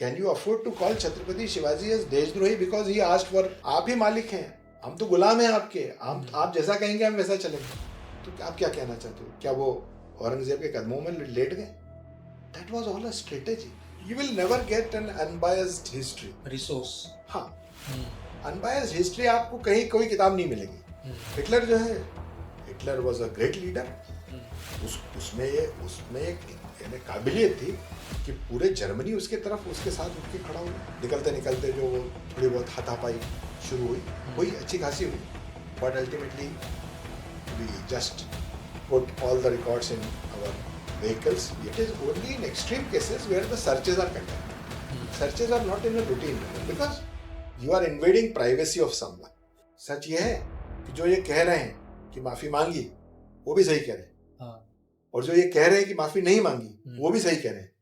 Can you afford to call Chhatrapati Shivaji as देशद्रोही because he asked for? आप ही मालिक हैं, हम तो गुलाम हैं आपके, आप जैसा कहेंगे हम वैसा चलेंगे। तो आप क्या कहना चाहते हो? क्या वो औरंगजेब के कदमों में लेट गए? That was all a strategy. You will never get an unbiased history resource. हाँ, अनबायस्ड हिस्ट्री आपको कहीं कोई किताब नहीं मिलेगी। हिटलर जो है, Hitler was a great leader. उसमें एक यानी काबिलियत थी कि पूरे जर्मनी उसके तरफ उसके साथ उठ के खड़ा हुआ। निकलते निकलते जो वो थोड़ी बहुत हाथापाई शुरू हुई, वही अच्छी खासी हुई, but ultimately we just put all the records in our vehicles. It is only in extreme cases where the searches are conducted. Searches are not in a routine manner because you are invading privacy of someone. सच ये है कि जो ये कह रहे हैं कि माफी मांगी, वो भी सही कह रहे हैं, और जो ये कह रहे हैं कि माफी नहीं मांगी, वो भी सही कह रहे हैं,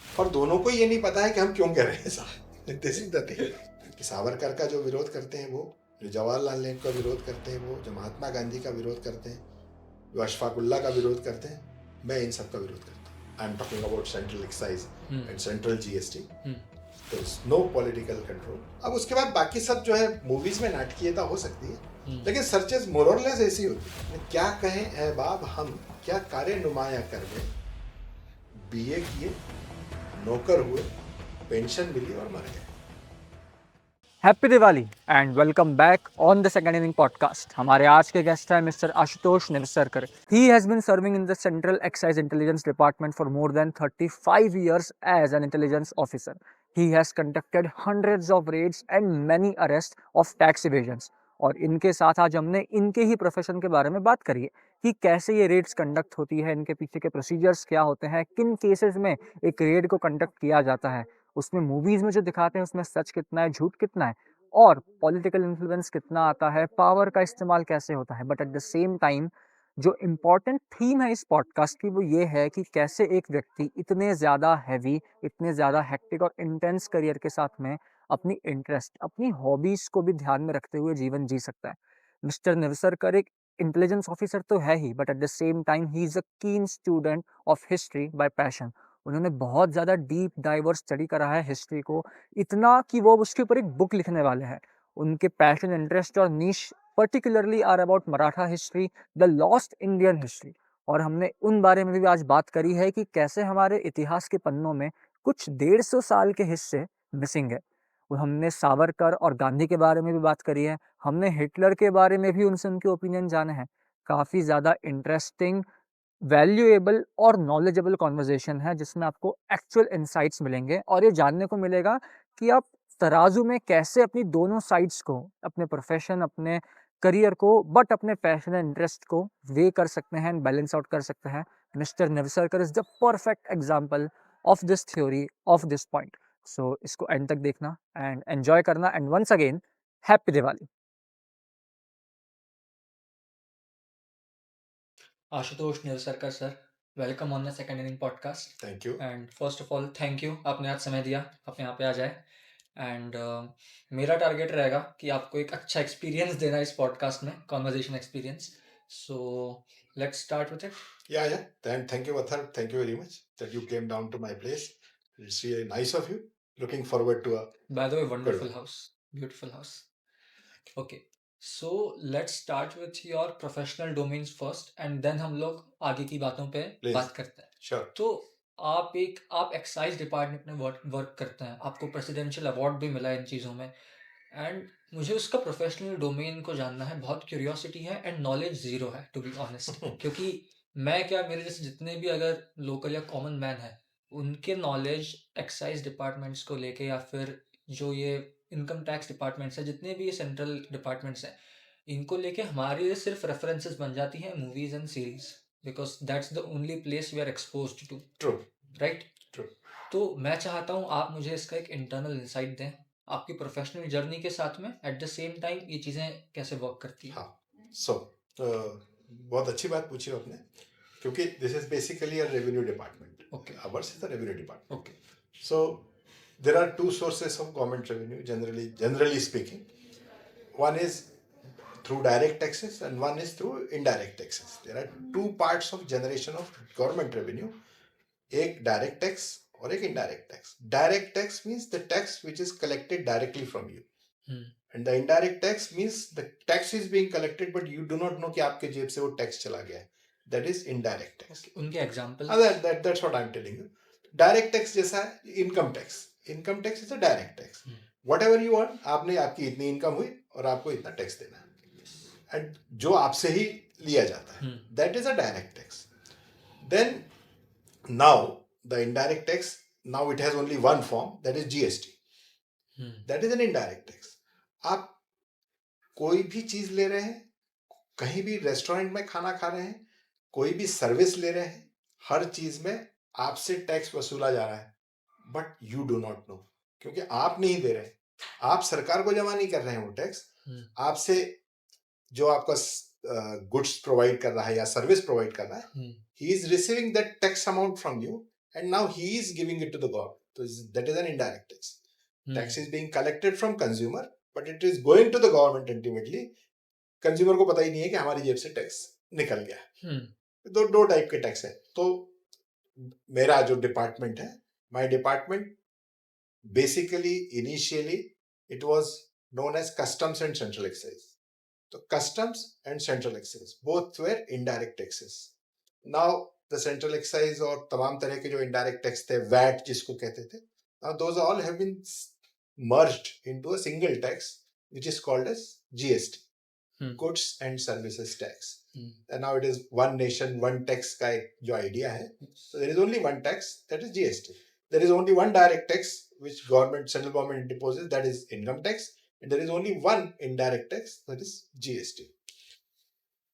और दोनों को ये नहीं पता है कि हम क्यों कह रहे हैं ऐसा। दिस इज द थिंग कि सावरकर का जो विरोध करते हैं वो, जो जवाहरलाल नेहरू का विरोध करते हैं वो, जो महात्मा गांधी का विरोध करते हैं, जो अशफाकुल्ला का विरोध करते हैं, मैं इन सब का विरोध करता हूँ। I am talking about central excise and central GST. There is no political control. अब उसके बाद बाकी सब जो है मूवीज में नाटकीयता हो सकती है, लेकिन सर्चेज मोर और लेस ऐसी होती है। क्या कहें ए बाब हम, क्या कार्य नुमाया कर गए, बीए किए, नौकर हुए, पेंशन मिली और मर गए। Happy Diwali and welcome back on the second inning podcast. हमारे आज के गेस्ट हैं mister Ashutosh Nivsarkar. He has been serving in the central excise intelligence department for more than 35 years as an intelligence officer. He has conducted hundreds of raids and many arrests of tax evasions. और इनके साथ आज हमने इनके ही profession के बारे में बात करी है कि कैसे ये रेड्स कंडक्ट होती है, इनके पीछे के प्रोसीजर्स क्या होते हैं, किन केसेस में एक रेड को कंडक्ट किया जाता है, उसमें मूवीज में जो दिखाते हैं उसमें सच कितना है, झूठ कितना है, और पॉलिटिकल इन्फ्लुएंस कितना आता है, पावर का इस्तेमाल कैसे होता है। But at the same time जो इम्पॉर्टेंट थीम है इस पॉडकास्ट की वो ये है कि कैसे एक व्यक्ति इतने ज़्यादा हैवी, इतने ज़्यादा हेक्टिक और इंटेंस करियर के साथ में अपनी इंटरेस्ट, अपनी हॉबीज़ को भी ध्यान में रखते हुए जीवन जी सकता है। मिस्टर निवसरकर एक इंटेलिजेंस ऑफिसर तो है ही, but at the same time he is a keen student of history by passion. उन्होंने बहुत ज़्यादा डीप डाइवर्स स्टडी करा है हिस्ट्री को, इतना कि वो उसके ऊपर एक बुक लिखने वाले हैं। उनके पैशन, इंटरेस्ट और niche particularly are about Maratha history, the lost Indian history. और हमने उन बारे में भी आज बात करी है कि कैसे हमारे इतिहास के पन्नों में कुछ 150 साल के हिस्से मिसिंग है। वो हमने सावरकर और गांधी के बारे में भी बात करी है, हमने हिटलर के बारे में भी उनसे उनके ओपिनियन जाने हैं। काफ़ी ज़्यादा इंटरेस्टिंग, वैल्यूएबल और नॉलेजेबल कॉन्वर्जेशन है जिसमें आपको एक्चुअल इनसाइट्स मिलेंगे और ये जानने को मिलेगा कि आप तराजू में कैसे अपनी दोनों साइड्स को, अपने प्रोफेशन, अपने करियर को, बट अपने पैशन एंड इंटरेस्ट को वे कर सकते हैं एंड बैलेंस आउट कर सकते हैं। Mister Nivsarkar is the perfect example of this theory, of this point. So इसको एंड तक देखना एंड एंजॉय करना, and once again happy Diwali. Ashutosh Nivsarkar sir, welcome on the second inning podcast. Thank you. And first of all thank you, आपने आज समय दिया, आप यहाँ पे आ जाए। एंड मेरा टारगेट रहेगा कि आपको एक अच्छा एक्सपीरियंस देना इस पॉडकास्ट में, conversation experience. So let's start with it. Yeah. Thank you, Athar. Thank you very much that you came down to my place. It's really nice of you. Looking forward to a by the way, good wonderful one. House, beautiful house. Okay, so let's start with your professional domains first and then हम लोग आगे की बातों पे Please. बात करते हैं। Sure. तो आप एक्साइज डिपार्टमेंट में वर्क करते हैं, आपको प्रेसिडेंशियल अवार्ड भी मिला है इन चीज़ों में। एंड मुझे उसका प्रोफेशनल डोमेन को जानना है, बहुत क्यूरियोसिटी है एंड नॉलेज ज़ीरो है टू बी ऑनेस्ट। क्योंकि मैं क्या, मेरे जैसे जितने भी अगर लोकल या कॉमन मैन है, उनके नॉलेज एक्साइज डिपार्टमेंट्स को लेके या फिर जो ये इनकम टैक्स डिपार्टमेंट्स है, जितने भी ये सेंट्रल डिपार्टमेंट्स हैं, इनको लेके हमारी सिर्फ रेफरेंसेस बन जाती हैं movies and series, because that's the only place we are exposed to. True. Right. True. तो मैं चाहता हूँ आप मुझे इसका एक इंटरनल इंसाइट दें, आपकी प्रोफेशनल जर्नी के साथ में एट द सेम टाइम ये चीज़ें कैसे वर्क करती है। हाँ, बहुत अच्छी बात पूछी आपने, क्योंकि this is basically a revenue department. Okay. Ours is the revenue department. Okay. So there are two sources of government revenue, generally speaking. One is through direct taxes and one is through indirect taxes. There are two parts of generation of government revenue. एक direct tax और एक indirect tax. Direct tax means the tax which is collected directly from you, and the indirect tax means the tax is being collected but you do not know कि आपके जेब से वो टैक्स चला गया है. That is indirect tax. उनके example that's what I am telling you. Direct tax जैसा है income tax. Income tax is a direct tax. What ever you earn, आपने आपकी इतनी इनकम हुई और आपको इतना टैक्स देना है, एंड जो आपसे ही लिया जाता है, that is a direct tax. Then now the indirect tax, now it has only one form, that is GST. That is an indirect tax. आप कोई भी चीज ले रहे हैं, कहीं भी रेस्टोरेंट में खाना खा रहे हैं, कोई भी सर्विस ले रहे हैं, हर चीज में आपसे टैक्स वसूला जा रहा है, but you do not no, क्योंकि आप नहीं दे रहे, आप सरकार को जमा नहीं कर रहे हैं वो टैक्स. आपसे जो आपका गुड्स प्रोवाइड कर रहा है या सर्विस प्रोवाइड कर रहा है, he is receiving that tax amount from you and now he is giving it to the government. तो that is an indirect tax. Tax is being collected from consumer but it is going to the government ultimately. Consumer को पता ही नहीं है कि हमारी जेब से tax निकल गया. दो टाइप के टैक्स है. तो मेरा जो डिपार्टमेंट है, my department basically initially it was known as customs and central excise. So customs and central excise both were indirect taxes. Now the central excise और तमाम तरह के जो indirect tax थे, VAT जिसको कहते थे, now those all have been merged into a single tax which is called as GST, goods and services tax. And now it is one nation one tax का एक जो idea है. So there is only one tax, that is GST. There is only one direct tax which central government imposes, that is income tax. And there is only one indirect tax, that is GST.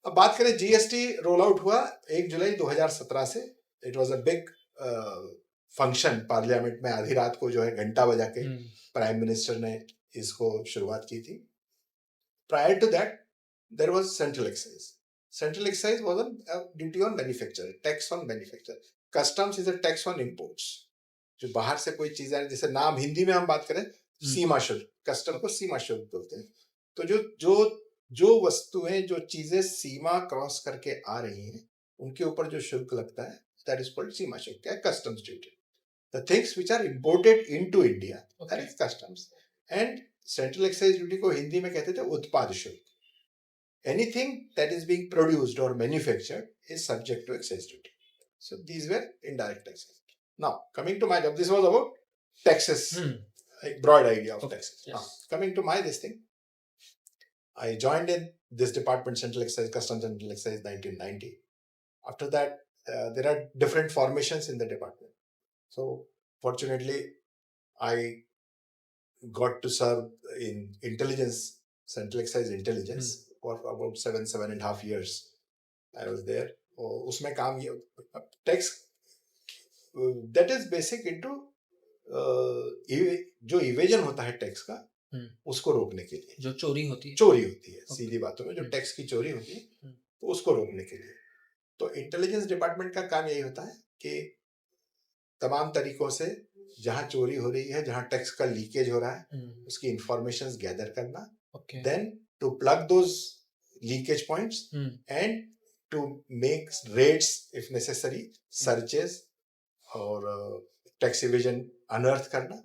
अब बात करें GST roll out हुआ 1 जुलाई 2017 से. It was a big function parliament में. आधी रात को जो है घंटा बजा के प्राइम मिनिस्टर ने इसको शुरुआत की थी. Prior to that there was central excise. Central excise was a duty on manufacture, tax on manufacture. Customs is a tax on imports. जो बाहर से कोई चीज है, जैसे नाम हिंदी में हम बात करें सीमा शुल्क, कस्टम को सीमा शुल्क बोलते हैं. तो जो वस्तुएं, जो चीजें सीमा क्रॉस करके आ रही हैं, उनके ऊपर जो शुल्क लगता है, दैट इज कॉल्ड सीमा शुल्क, या customs duty. The things which are imported into India, that is customs. And central excise duty को हिंदी में कहते थे उत्पाद शुल्क. Anything that is being produced और manufactured is subject to excise duty. So these were indirect taxes. Now, coming to my job, this was about taxes, a broad idea of taxes. Yes. Now, coming to this thing, I joined in this department, Central Excise, Customs and Central Excise, 1990. After that, there are different formations in the department. So, fortunately, I got to serve in intelligence, Central Excise intelligence, for about 7.5 years. I was there. उसमें काम ये tax that is basic into जो evasion होता है tax का, उसको रोकने के लिए. जो चोरी होती है, सीधी बातों में जो टैक्स की चोरी होती है, तो उसको रोकने के लिए. तो इंटेलिजेंस डिपार्टमेंट का काम यही होता है कि तमाम तरीकों से जहां चोरी हो रही है, जहां टैक्स का लीकेज हो रहा है, उसकी इंफॉर्मेशंस गैदर करना, then to plug those leakage points and to make raids if necessary, searches और टैक्स इवेजन अनअर्थ करना.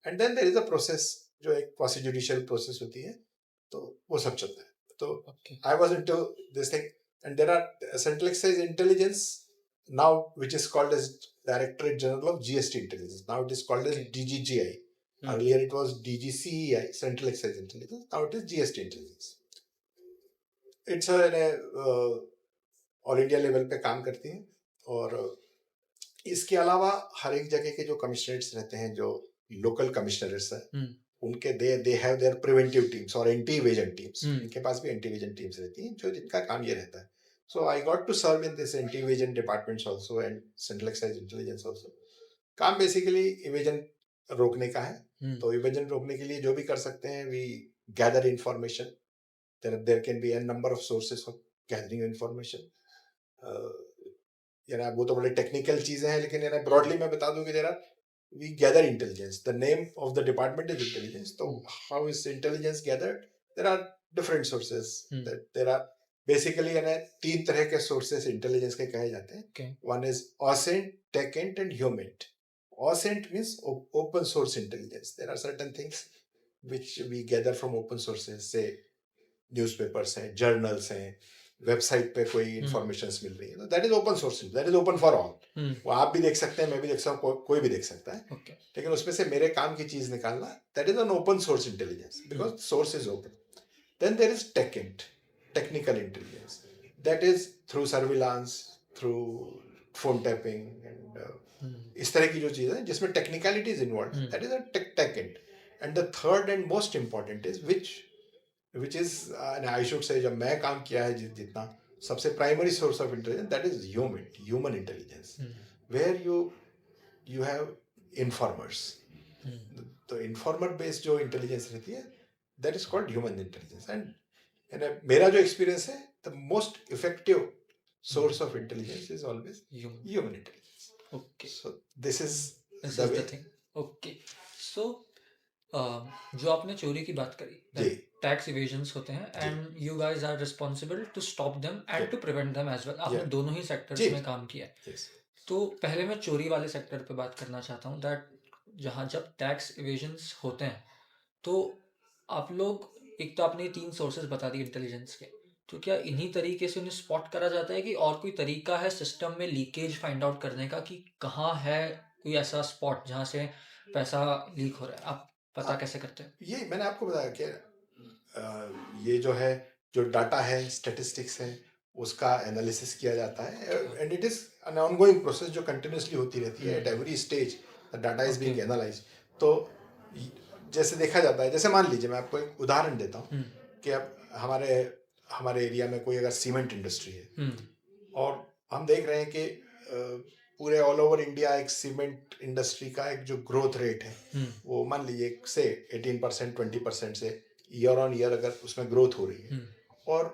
And then there is a process, जो एक क्वासी जुडिशियल प्रोसेस होती है, तो वो सब चलता है. तो I was into this thing. And there are central excise intelligence now which is called as directorate general of GST intelligence. Now it is called as DGGI. Earlier it was DGCEI, central excise intelligence. Now it is GST intelligence. It's all India level पे काम करती है. और इसके अलावा हर एक जगह के जो कमिश्नरेट्स रहते हैं, जो लोकल कमिश्नरेट्स हैं, उनके they have their preventive teams और एंटी इवेजन टीम्स. इनके पास भी एंटी इवेजन टीम्स रहती हैं, जो जिनका काम ये रहता है. So I got to serve in this anti evasion departments also and central excise intelligence also. काम बेसिकली इवेजन रोकने का है. तो इवेजन रोकने के लिए जो भी कर सकते हैं, we gather information. There can be an number of sources of gathering information. वो तो बड़े टेक्निकल चीजें हैं, लेकिन ब्रॉडली मैं बता दूं कि जरा we gather intelligence. The name of the department is intelligence. So how is intelligence gathered? There are different sources. There are basically 3 तरह के sources intelligence के कहे जाते हैं. One is OSINT, TechInt and HUMINT. OSINT means open source intelligence. There are certain things which we gather from open sources, say newspapers हैं, journals हैं, website पे कोई इंफॉर्मेशन मिल रही है, तो that is open source, that is open for all. वो आप भी देख सकते हैं, मैं भी देख सकता हूँ, कोई भी देख सकता है. Okay. लेकिन उसमें से मेरे काम की चीज निकालना, that is an open source intelligence, because source is open. Then there is techint, technical intelligence, that is through surveillance, through phone tapping and इस तरह की जो चीज़ है जिसमें technicality is involve, that is a techint. And the third and most important is which is and I should say जब मैं काम किया है जितना, सबसे primary source of intelligence that is human intelligence, where you have informers. तो informer based जो intelligence रहती है, that is called human intelligence. And मेरा जो एक्सपीरियंस है, the most effective source of intelligence is always human intelligence. Okay. So this is This the is the way. thing. Okay. So, जो आपने चोरी की बात करी, जी. टैक्स इवेजन्स होते हैं, and you guys are responsible to stop them and to prevent them as well. आपने Yeah. दोनों ही सेक्टर्स जी. में काम किया है. Yes. तो पहले मैं चोरी वाले सेक्टर पे बात करना चाहता हूँ, दैट जहाँ जब टैक्स इवेजन्स होते हैं, तो आप लोग, एक तो आपने 3 सोर्सेज बता दिए इंटेलिजेंस के, तो क्या इन्हीं तरीके से उन्हें स्पॉट करा जाता है कि और कोई तरीका है सिस्टम में लीकेज फाइंड आउट करने का, कि कहाँ है कोई ऐसा स्पॉट जहाँ से पैसा लीक हो रहा है? आप पता कैसे करते हैं? ये मैंने आपको बताया कि ये जो है, जो डाटा है, स्टैटिस्टिक्स है, उसका एनालिसिस किया जाता है, and it is an ongoing process जो कंटिन्यूसली होती रहती है. At every stage the data is being analyse. तो जैसे देखा जाता है, जैसे मान लीजिए मैं आपको एक उदाहरण देता हूँ कि अब हमारे एरिया में कोई अगर सीमेंट इंडस्ट्री है, और हम देख रहे हैं कि पूरे ऑल ओवर इंडिया एक सीमेंट इंडस्ट्री का एक जो ग्रोथ रेट है, वो मान लीजिए से 18% 20% से ईयर ऑन ईयर अगर उसमें ग्रोथ हो रही है, और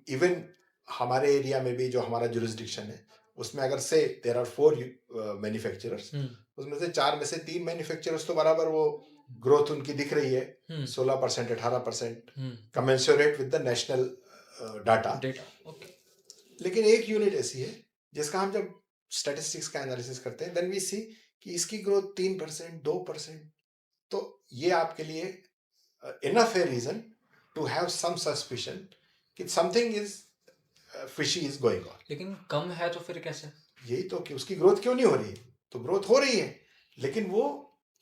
इवन हमारे एरिया में भी जो हमारा जुरिस्डिक्शन है, उसमें अगर से देयर आर 4 मैन्युफैक्चरर्स, उसमें से 4 में से 3 मैन्युफैक्चरर्स तो बराबर वो ग्रोथ उनकी दिख रही है, 16% 18%, commensurate with the national data. लेकिन एक यूनिट ऐसी है जिसका हम जब स्टैटिस्टिक्स का एनालिसिस करते हैं, देन वी सी कि इसकी ग्रोथ 3% 2%. तो ये आपके लिए इनफ है reason to have some suspicion कि something is fishy is going on. लेकिन कम है तो फिर कैसे? यही तो कि उसकी ग्रोथ क्यों नहीं हो रही है. तो ग्रोथ हो रही है, लेकिन वो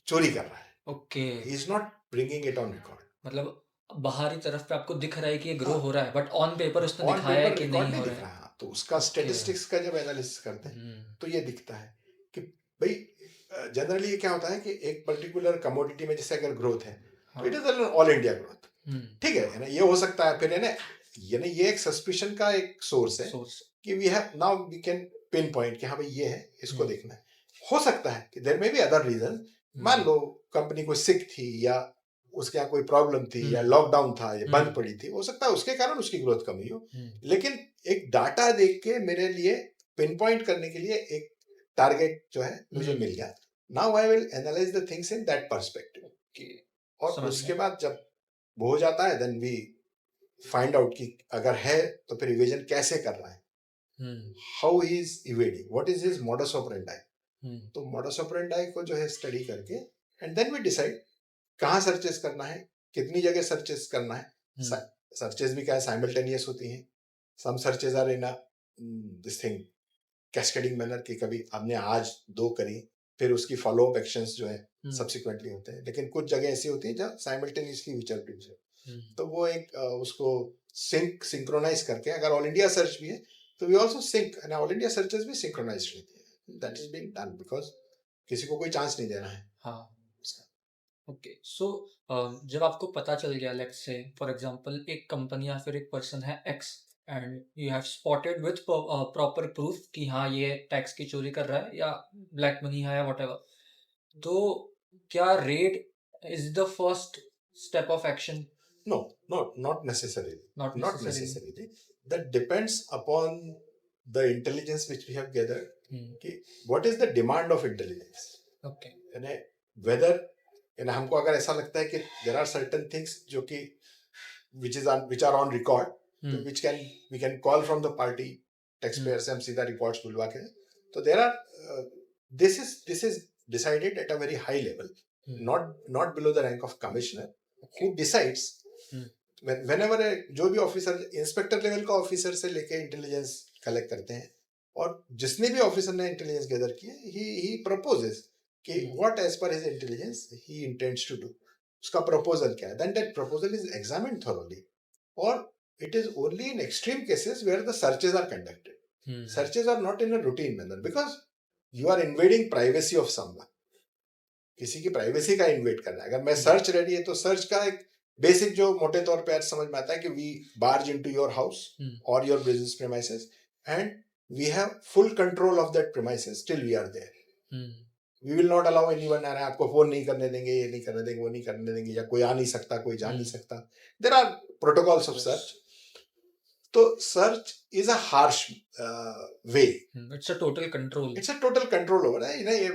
चोरी कर रहा है. Okay. He is not bringing it on record. मतलब बाहरी तरफ पे आपको दिख रहा है कि ये ग्रो हो रहा है, बट ऑन पेपर उसने दिखाया है कि नहीं हो रहा है. तो उसका स्टैटिस्टिक्स का जब एनालिसिस करते हैं, तो ये दिखता है कि भाई जनरली ये क्या होता है कि एक पर्टिकुलर कमोडिटी में जैसे अगर ग्रोथ है, तो it is all India growth. ठीक है ना, ये हो सकता है. फिर है ना, ये एक सस्पिशन का एक सोर्स है कि we have now we can pinpoint कि हाँ भाई ये है, इसको देखना है. हो सकता है कि there may be other reason. मान लो कंपनी कोई सिक थी, या उसके यहाँ कोई प्रॉब्लम थी, या लॉकडाउन था, या बंद पड़ी थी, हो सकता है उसके कारण उसकी ग्रोथ कम हुई हो. लेकिन एक डाटा देख के मेरे लिए पिन पॉइंट करने के लिए एक टारगेट जो है मुझे मिल गया. Now I will analyse the things in that perspective. और उसके बाद जब वो हो जाता है, देन वी फाइंड आउट कि अगर है तो फिर इवेजन कैसे कर रहा है, how he is evading, what is his modus operandi. तो मॉडस ऑपरेंडाई को जो है स्टडी करके, एंड देन वी डिसाइड कहाँ सर्चेस करना है, कितनी जगह सर्चेस करना है. सर्चेस भी क्या है, साइमल्टेनियस होती हैं. Some searches are in this thing cascading manner की, कभी हमने आज 2 करी, फिर उसकी फॉलो अप एक्शंस जो है सब्सिक्वेंटली होते हैं. लेकिन कुछ जगह ऐसी होती है जहाँ साइमल्टेनियसली विचर है, तो वो एक उसको सिंक्रोनाइज करके, अगर ऑल इंडिया सर्च भी है तो we also sync, and all India searches भी सिंक्रोनाइज्ड रहती है. That is being done because किसी को कोई चांस नहीं देना है. हाँ. ओके. सो जब आपको पता चल गया, लेट्स से फॉर एग्जांपल एक कंपनी या फिर एक पर्सन है x, and you have spotted with proper proof कि हाँ ये टैक्स की चोरी कर रहा है या ब्लैक मनी है या व्हाटएवर, तो क्या red is the first step of action? No, not necessarily. Not Not necessarily. That depends upon the intelligence which we have gathered. कि what is the demand of intelligence? Okay. यानी whether यानी हमको अगर ऐसा लगता है कि there are certain things जो कि which are on record, which we can call from the party taxpayer से हम सीधा reports बुलवा के, तो there are this is decided at a very high level, Hmm. not below the rank of commissioner, who decides Hmm. whenever जो भी officer inspector level का officer से लेके इंटेलिजेंस कलेक्ट करते हैं, और जिसने भी ऑफिसर ने इंटेलिजेंस गैदर किया, ही प्रपोजेस कि what as per his intelligence he intends to do, उसका प्रपोजल क्या है, then that proposal is examined thoroughly, और it is only in extreme cases where the searches are conducted. Searches are not in a routine manner because you are invading privacy of someone. किसी की privacy का InvIT करना है. अगर मैं search ready है तो सर्च का एक बेसिक जो मोटे तौर पे आज समझ में आता है कि we barge into your house और your business premises and we have full control of that premises till we are there. We will not allow anyone, आपको फोन नहीं करने देंगे, ये नहीं करने देंगे, वो नहीं करने देंगे, या कोई आ नहीं सकता, कोई जा नहीं सकता. There are protocols of search. तो search is a harsh way. It's a total control. It's a total control over.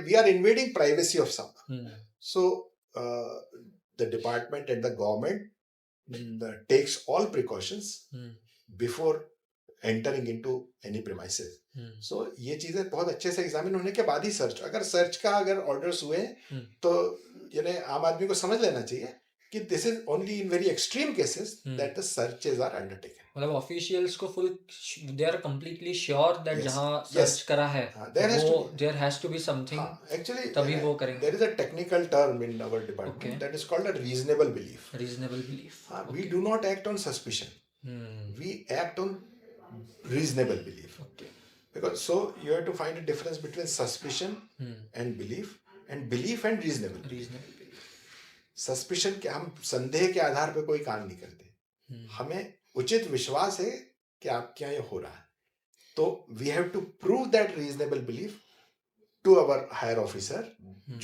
We are invading privacy of someone. So the department and the government takes all precautions before entering into any premises. So ये चीजें बहुत अच्छे से examine होने के बाद ही search. अगर search का अगर ऑर्डर्स हुए तो यानी आम आदमी को समझ लेना चाहिए कि this is only in very extreme cases that the searches are undertaken. मतलब ऑफिशियल्स को full they are completely sure that Yes, जहां yes. सर्च करा है There has to वो be. There has to be something Actually, तभी वो करेंगे. there is a technical term in our department Okay. that is called a reasonable belief. Reasonable belief. We do not act on suspicion. We act on reasonable belief. Okay. Because so you have to find a difference between suspicion and belief and reasonable. Reasonable belief. Suspicion के हम संदेह के आधार पर कोई काम नहीं करते. हमें उचित विश्वास है कि आपके यहाँ ये हो रहा है, तो we have to prove that reasonable belief to our higher officer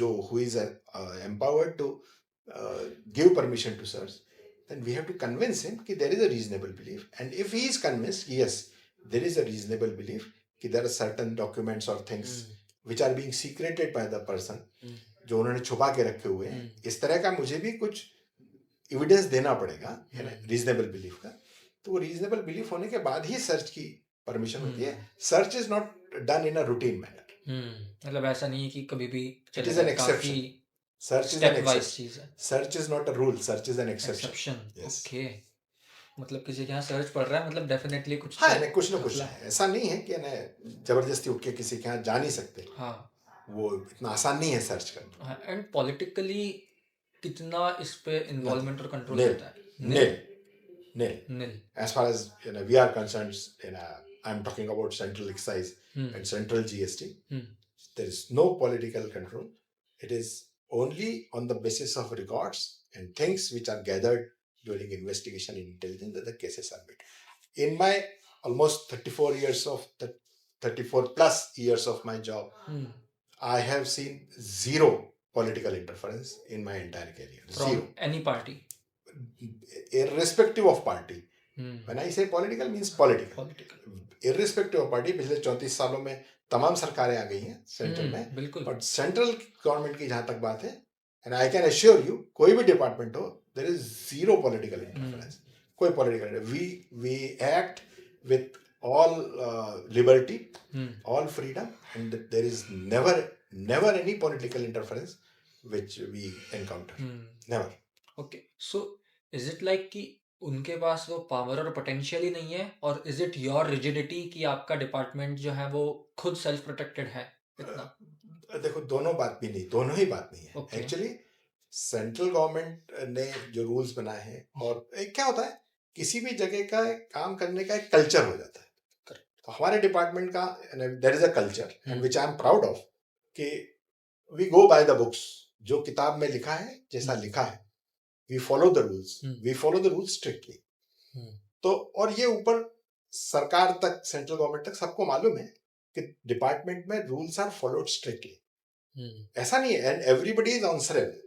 जो who is empowered to give permission to search. Then we have to convince him कि there is a reasonable belief, and if he is convinced yes there is a reasonable belief कि there are certain documents और things which are being secreted by the person, जो उन्होंने छुपा के रखे हुए हैं, इस तरह का मुझे भी कुछ एविडेंस देना पड़ेगा रीजनेबल बिलीफ का. तो वो रीजनेबल बिलीफ होने के बाद ही सर्च की परमिशन होती है. Search is not done in a routine manner. मतलब ऐसा नहीं है कि कभी भी it is an exception. Search is an exception. Search is not a rule, search is an exception. Okay. मतलब किसी के यहाँ सर्च पड़ रहा है मतलब डेफिनेटली कुछ कुछ ना कुछ है. ऐसा नहीं है कि जबरदस्ती उठ के किसी के यहाँ जा नहीं सकते. वो इतना आसान नहीं है सर्च करना. एंड पॉलिटिकली कितना इस पे इन्वॉल्वमेंट और कंट्रोल होता है? Nil. As far as we are concerned, I'm talking about central excise and central GST. There is no political control. It is only on the basis of records and things which are gathered during investigation and intelligence that the cases are made. In my almost 34 plus years of my job, I have seen zero political interference in my entire career. From Zero. Any party. Irrespective of party. When I say political means political. Irrespective of party, पिछले 34 सालों में तमाम सरकारें आ गई हैं central में. बिल्कुल. But central government की जहाँ तक बात है, and I can assure you, कोई भी डिपार्टमेंट हो, there is zero political interference. कोई political, we act with all liberty, all freedom, and there is never any political interference which we encounter. Never. Okay, so is it like कि उनके पास वो power और potential ही नहीं है, और is it your rigidity कि आपका डिपार्टमेंट जो है वो खुद सेल्फ प्रोटेक्टेड है इतना? देखो, दोनों ही बात नहीं है. एक्चुअली सेंट्रल गवर्नमेंट ने जो रूल्स बनाए हैं, और क्या होता है, किसी भी जगह का काम करने का एक कल्चर हो जाता है. तो हमारे डिपार्टमेंट का there is a culture and which I am proud of कि we go by the books. जो किताब में लिखा है, जैसा लिखा है, we follow the rules strictly. तो और ये ऊपर सरकार तक, सेंट्रल गवर्नमेंट तक सबको मालूम है कि डिपार्टमेंट में रूल्स आर फॉलोड स्ट्रिक्टली. ऐसा नहीं है, एंड एवरीबडी इज आंसरेबल.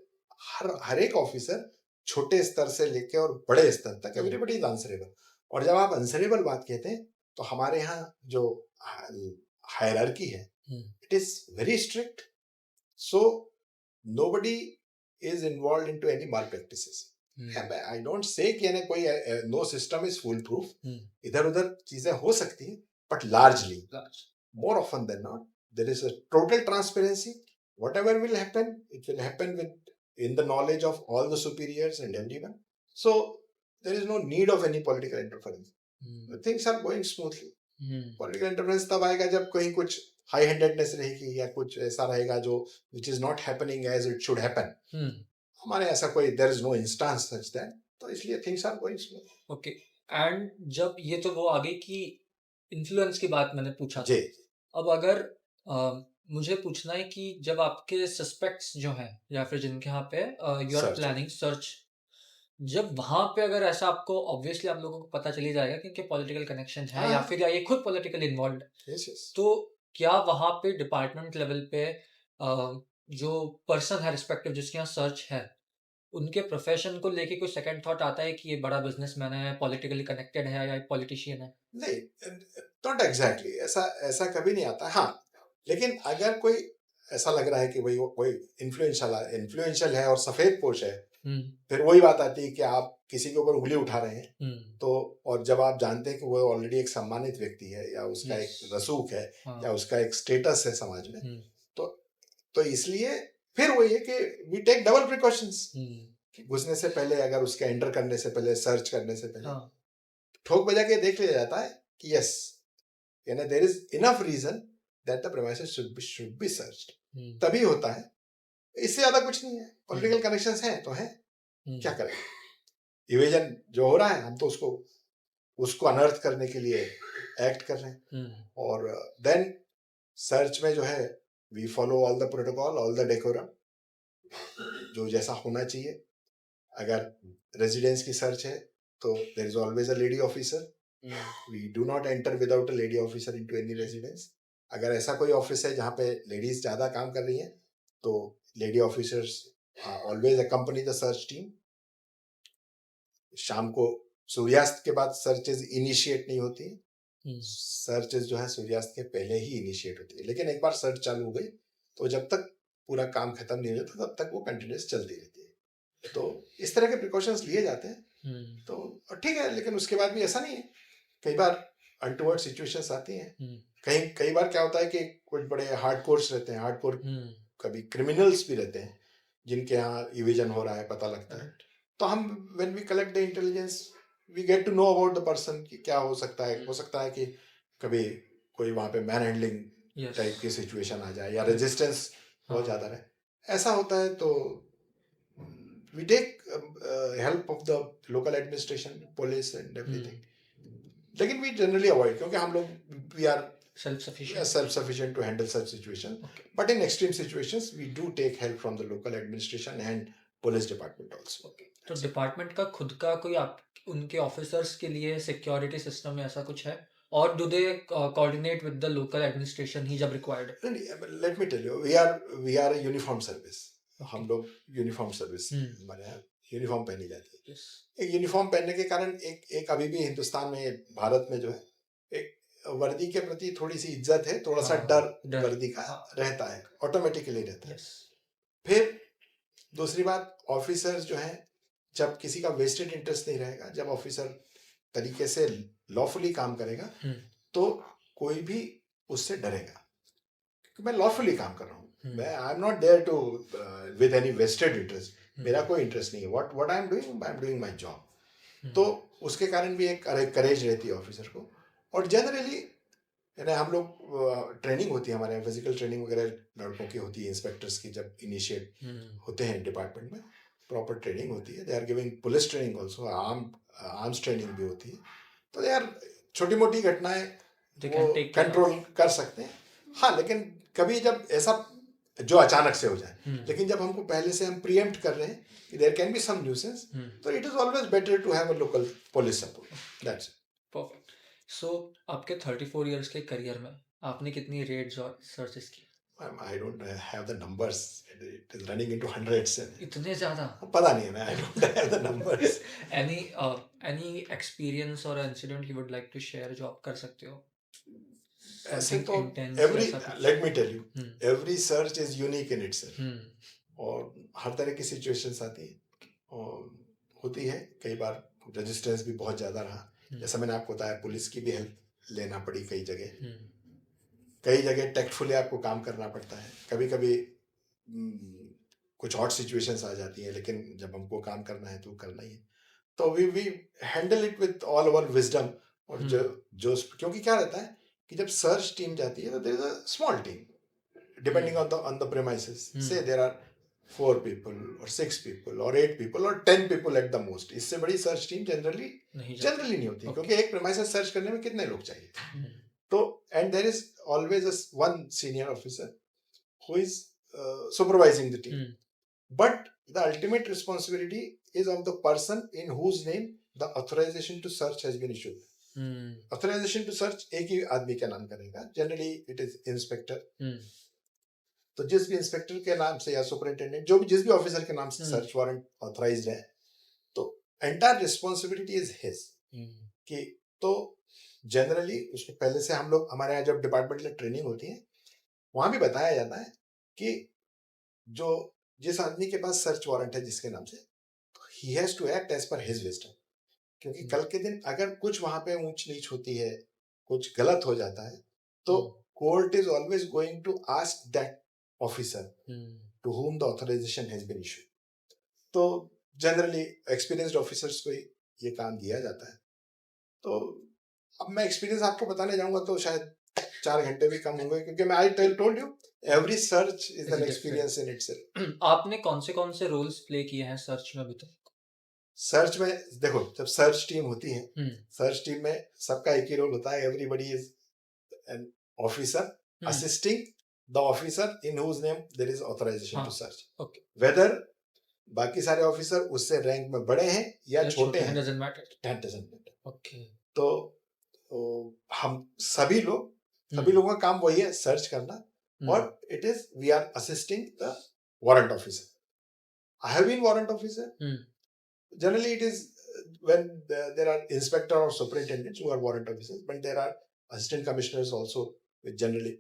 हर एक ऑफिसर, छोटे स्तर से लेके और बड़े स्तर तक, एवरीबडी इज आंसरेबल. और जब आप आंसरेबल बात कहते हैं, तो हमारे यहाँ जो हायरार्की है, it is very strict. So nobody is involved into any malpractices. I don't say कि कोई no system is foolproof. इधर उधर चीजें हो सकती हैं, but largely, more often than not, there is a total transparency whatever will happen, it will happen with in the knowledge of all the superiors and everyone. So there is no need of any political interference. Things are going smoothly. Political interference तब आएगा जब कहीं कुछ high handedness रहेगी या कुछ ऐसा रहेगा जो which is not happening as it should happen. हमारे ऐसा कोई there is no instance such that, तो इसलिए things are going smooth. Okay. And जब ये तो वो आ गई कि इन्फ्लुएंस की बात मैंने पूछा था. जी. अब अगर मुझे पूछना है कि जब आपके सस्पेक्ट्स जो हैं या फिर जिनके यहाँ पे you are Search. Planning search, जब वहां पे अगर ऐसा आपको ऑब्वियसली आप लोगों को पता चली जाएगा क्योंकि पॉलिटिकल कनेक्शन है हाँ. या फिर या ये खुद पॉलिटिकल इन्वॉल्व है, Yes, yes. तो क्या वहां पे डिपार्टमेंट लेवल पे जो पर्सन है रिस्पेक्टिव जिसके यहाँ सर्च है, उनके प्रोफेशन को लेके कोई सेकंड थॉट आता है कि ये बड़ा बिजनेसमैन है, पॉलिटिकली कनेक्टेड है या पॉलिटिशियन है? नहीं, नॉट एग्जैक्टली ऐसा ऐसा कभी नहीं आता. हाँ, लेकिन अगर कोई ऐसा लग रहा है कि भाई वो कोई इन्फ्लुएंशियल है और सफेद पोश है, फिर वही बात आती है कि आप किसी के ऊपर उंगली उठा रहे हैं. तो और जब आप जानते हैं कि वो ऑलरेडी एक सम्मानित व्यक्ति है या उसका Yes. एक रसूख है हाँ. या उसका एक स्टेटस है समाज में, तो इसलिए फिर वही है कि वी टेक डबल प्रिकॉशंस. घुसने से पहले, अगर उसके एंटर करने से पहले, सर्च करने से पहले हाँ. ठोक बजा के देख लिया जाता है कि यस, यानी there is enough reason that the premises should be searched. तभी होता है, इससे ज्यादा कुछ नहीं है. पॉलिटिकल कनेक्शंस हैं तो हैं, क्या करें. इवेजन जो हो रहा है, हम तो उसको अनर्थ करने के लिए एक्ट कर रहे हैं. और देन सर्च में जो है we follow all the protocol, all the decorum, जो जैसा होना चाहिए. अगर रेजिडेंस की सर्च है तो there is always a lady officer. We do not enter without a lady officer into any residence. अगर ऐसा कोई ऑफिस है जहाँ पे लेडीज ज्यादा काम कर रही हैं, तो lady officers always accompany the search team. शाम को सूर्यास्त के बाद सर्चेज इनिशिएट नहीं होती. सर्चेज जो है सूर्यास्त के पहले ही इनिशिएट होती है. लेकिन एक बार सर्च चालू हो गई तो जब तक पूरा काम खत्म नहीं हो जाता तब तक वो कंटिन्यूस चलती रहती है. तो इस तरह के प्रिकॉशंस लिए जाते हैं. तो ठीक है, लेकिन उसके बाद भी ऐसा नहीं है. कई बार अनटुवर्ड सिचुएशंस आती हैं. कई बार क्या होता है कि कुछ बड़े हार्डकोर्स रहते हैं, हार्डकोर कभी क्रिमिनल्स भी रहते हैं जिनके यहाँ इविजन हो रहा है, पता लगता है. तो हम when we collect the intelligence we get to know about the person कि क्या हो सकता है. हो सकता है कि कभी कोई वहाँ पे मैन हैंडलिंग टाइप की सिचुएशन आ जाए या रेजिस्टेंस बहुत ज़्यादा रहे. ऐसा होता है तो we take help of the local administration, police and everything. लेकिन वी जनरली अवॉइड, क्योंकि हम लोग we are self-sufficient to handle such situations. Okay. But in extreme situations, we do take help from the local administration and police department also. Okay. तो department का खुद का कोई आप उनके ऑफिसर्स के लिए सिक्योरिटी सिस्टम में ऐसा कुछ है, और do they coordinate with the local administration ही जब required? Let me tell you, we are a uniform service. हम लोग यूनिफॉर्म सर्विस, हमारे यहाँ यूनिफॉर्म पहनी जाती है. एक यूनिफॉर्म पहनने के कारण एक अभी भी हिंदुस्तान में, भारत में जो है, एक वर्दी के प्रति थोड़ी सी इज्जत है, थोड़ा सा डर वर्दी का रहता है, ऑटोमेटिकली रहता है. फिर दूसरी बात, ऑफिसर्स जो हैं, जब किसी का वेस्टेड इंटरेस्ट नहीं रहेगा, जब ऑफिसर तरीके से लॉफुली काम करेगा, तो कोई भी उससे डरेगा कि मैं लॉफुली काम कर रहा हूँ. मैं I am not there to with any vested interest. मेरा कोई इंटरेस्ट नहीं है. What I am doing my job. तो उसके कारण भी एक करेज रहती है ऑफिसर को. और जनरली यानी हम लोग ट्रेनिंग होती है हमारे यहाँ, फिजिकल ट्रेनिंग वगैरह लड़कों की होती है, इंस्पेक्टर्स की जब इनिशिएट होते हैं डिपार्टमेंट में, प्रॉपर ट्रेनिंग होती है. They are giving police training also, arms training भी होती है. तो दे आर छोटी मोटी घटनाएं वो कंट्रोल कर सकते हैं. हाँ, लेकिन कभी जब ऐसा जो अचानक से हो जाए, लेकिन जब हमको पहले से हम प्रीएम्प्ट कर रहे हैं कि there can be some nuisance, तो it is always better to have a local police support. That's it. Perfect. So आपके 34 इयर्स के करियर में आपने कितनी रेड्स और सर्चेस की? I don't have the numbers. It is running into hundreds. इतने ज़्यादा? पता नहीं है मैं. I don't have the numbers. Any experience or incident you would like to share जो आप कर सकते हो? ऐसे तो let me tell you, every search is unique in itself. और हर तरह की situations आती है और होती है. कई बार रेजिस्टेंस भी बहुत ज़्यादा रहा. जैसा मैंने आपको बताया, पुलिस की भी हेल्प लेना पड़ी कई जगह. कई जगह टैक्टफुली आपको काम करना पड़ता है. कभी कभी कुछ हॉट सिचुएशंस आ जाती हैं, लेकिन जब हमको काम करना है तो करना ही है। तो we handle it with all over wisdom. और जो हम्म जो क्योंकि क्या रहता है कि जब सर्च टीम जाती है तो there is a small team depending hmm on the premises. Say hmm there are 4 people or 6 people or 8 people or 10 people at the most. इससे बड़ी सर्च टीम जनरली नहीं जाती। जनरली नहीं होती, ओके। क्योंकि एक प्रेमाइसेस सर्च करने में कितने लोग चाहिए। हम्म तो and there is always one senior officer who is supervising the team. Hmm But the ultimate responsibility is of the person in whose name the authorization to search has been issued. Hmm Authorization to search एक ही आदमी का नाम करेगा, generally it is inspector. हम्म तो जिस भी inspector के नाम से या सुपरिटेंडेंट जो भी जिस भी ऑफिसर के नाम से हम्म सर्च वारंट ऑथराइज्ड है, तो एंटायर रिस्पॉन्सिबिलिटी इज हिज। हम्म कि तो जनरली उसके पहले से हम लोग, हमारे यहाँ जब डिपार्टमेंटल ट्रेनिंग होती है वहां भी बताया जाता है कि जो जिस आदमी के पास सर्च वारंट है जिसके नाम से, he has to act as per his wisdom. क्योंकि कल के दिन अगर कुछ वहां पे ऊंच नीच होती है, कुछ गलत हो जाता है, तो court is always going to ask that officer to whom the authorization has been issued. तो जनरली एक्सपीरियंस्ड ऑफिसर्स को ही ये काम दिया जाता है। तो अब मैं एक्सपीरियंस आपको बताने जाऊंगा तो शायद 4 घंटे भी कम होंगे, क्योंकि मैं I told you every search is an experience in itself. आपने कौन से रोल्स प्ले किए हैं सर्च में अभी तक? सर्च में देखो, जब सर्च टीम होती है, हम्म सर्च टीम में सबका एक ही रोल होता है। Everybody is an officer assisting the officer in whose name there is authorization to search. Okay. Whether बाकी सारे ऑफिसर उससे रैंक में बड़े हैं या छोटे हैं, doesn't matter. that doesn't matter. Okay. तो हम सभी लोगों का काम वही है, सर्च करना। और it is we are assisting the warrant officer. I have been warrant officer. Generally it is when there are inspector or superintendents who are warrant officers, but there are assistant commissioners also, which generally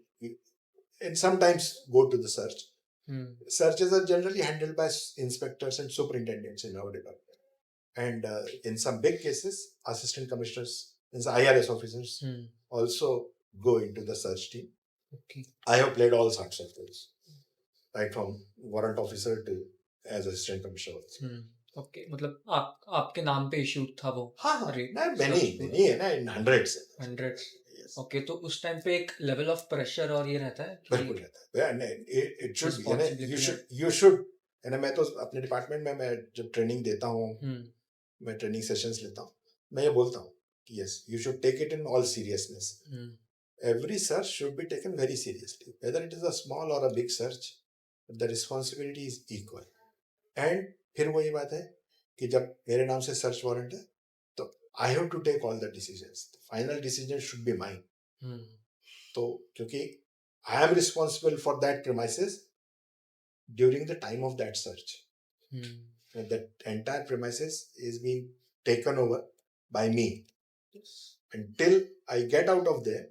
and sometimes go to the search. Searches are generally handled by inspectors and superintendents in our department, and in some big cases assistant commissioners and IRS officers also go into the search team. Okay. I have played all sorts of roles, right from warrant officer to as assistant commissioner also. Okay, मतलब आपके नाम पे issued था वो? हाँ, rate many है ना, in hundreds. Okay, तो उस टाइम पे एक लेवल ऑफ प्रेशर और ये रहता है कि बिल्कुल रहता है। it should be, you should, है ना। मैं तो अपने डिपार्टमेंट में मैं जब ट्रेनिंग देता हूँ, मैं ट्रेनिंग सेशंस लेता हूँ, मैं ये बोलता हूँ कि yes, you should take it in all seriousness. Every search should be taken very seriously, whether it is a small or a big search, the responsibility is equal. And फिर वही बात है कि जब मेरे नाम से सर्च वारंट है तो I have to take all the decisions, final decision should be mine. तो क्योंकि I am responsible for that premises during the time of that search, that entire premises is being taken over by me until I get out of there.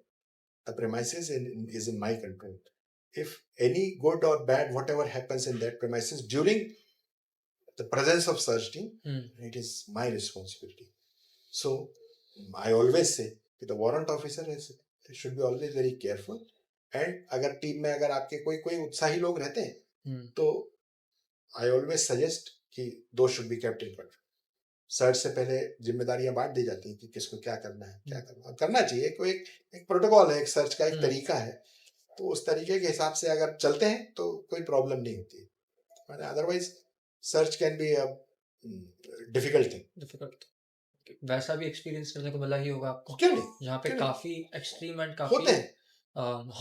The premises is in my control. If any good or bad, whatever happens in that premises during the presence of search team, it is my responsibility. So I always say that the warrant officer should be always very careful. And अगर team में अगर आपके कोई उत्साही लोग रहते हैं तो I always suggest कि those should be kept in control. Search से पहले जिम्मेदारियां बांट दी जाती हैं कि किसको क्या करना है, क्या करना चाहिए। कोई एक प्रोटोकॉल है, एक सर्च का एक तरीका है, तो उस तरीके के हिसाब से अगर चलते हैं तो कोई प्रॉब्लम नहीं होती। Otherwise search can be a difficult thing. वैसा भी एक्सपीरियंस करने को मिला ही होगा आपको? क्यों नहीं, जहाँ पे काफी एक्सट्रीम एंड काफी होते हैं,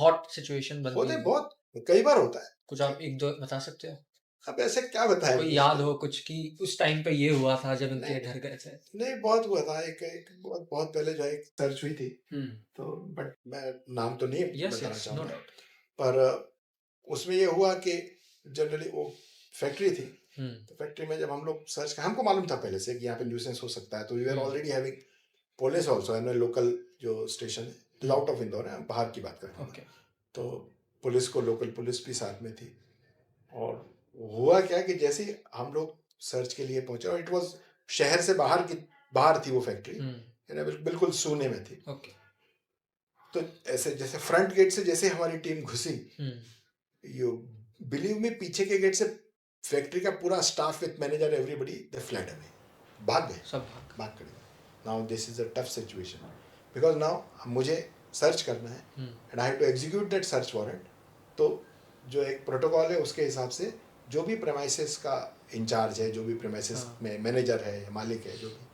हॉट सिचुएशन बनती होते है। हैं, बहुत कई बार होता है। कुछ आप एक दो बता सकते हो? अब ऐसे क्या बताएं, कोई याद हो कुछ कि उस टाइम पे ये हुआ था जब इनके घर गए थे? नहीं, बहुत हुआ था। एक बहुत पहले जो एक सर्च हुई थी, तो बट मैं नाम तो नहीं बताना चाहूँगा, पर उसमें ये हुआ कि जनरली वो फैक्ट्री थी, तो फैक्ट्री में जब हम लोग सर्च का, हमको मालूम था पहले से कि यहाँ पे न्यूसेंस हो सकता है, तो we are already having police also, है ना, लोकल जो स्टेशन है आउट ऑफ इंदौर है, बाहर की बात कर रहे हैं, तो पुलिस को लोकल पुलिस भी साथ में थी। और हुआ क्या कि जैसे हम लोग सर्च के लिए पहुंचे, और इट वाज शहर से बाहर थी वो फैक्ट्री, बिल्कुल सूने में थी। तो ऐसे जैसे फ्रंट गेट से जैसे हमारी टीम घुसी, बिलीव मी, पीछे के गेट से फैक्ट्री का पूरा staff with manager everybody they fled away, भाग गए, सब भाग कर गए. Now this is a tough situation because now मुझे सर्च करना है and I have to execute that search warrant. तो जो एक प्रोटोकॉल है उसके हिसाब से जो भी प्रेमाइसेस का इंचार्ज है, जो भी प्रेमाइसेस में मैनेजर है या मालिक है, जो भी,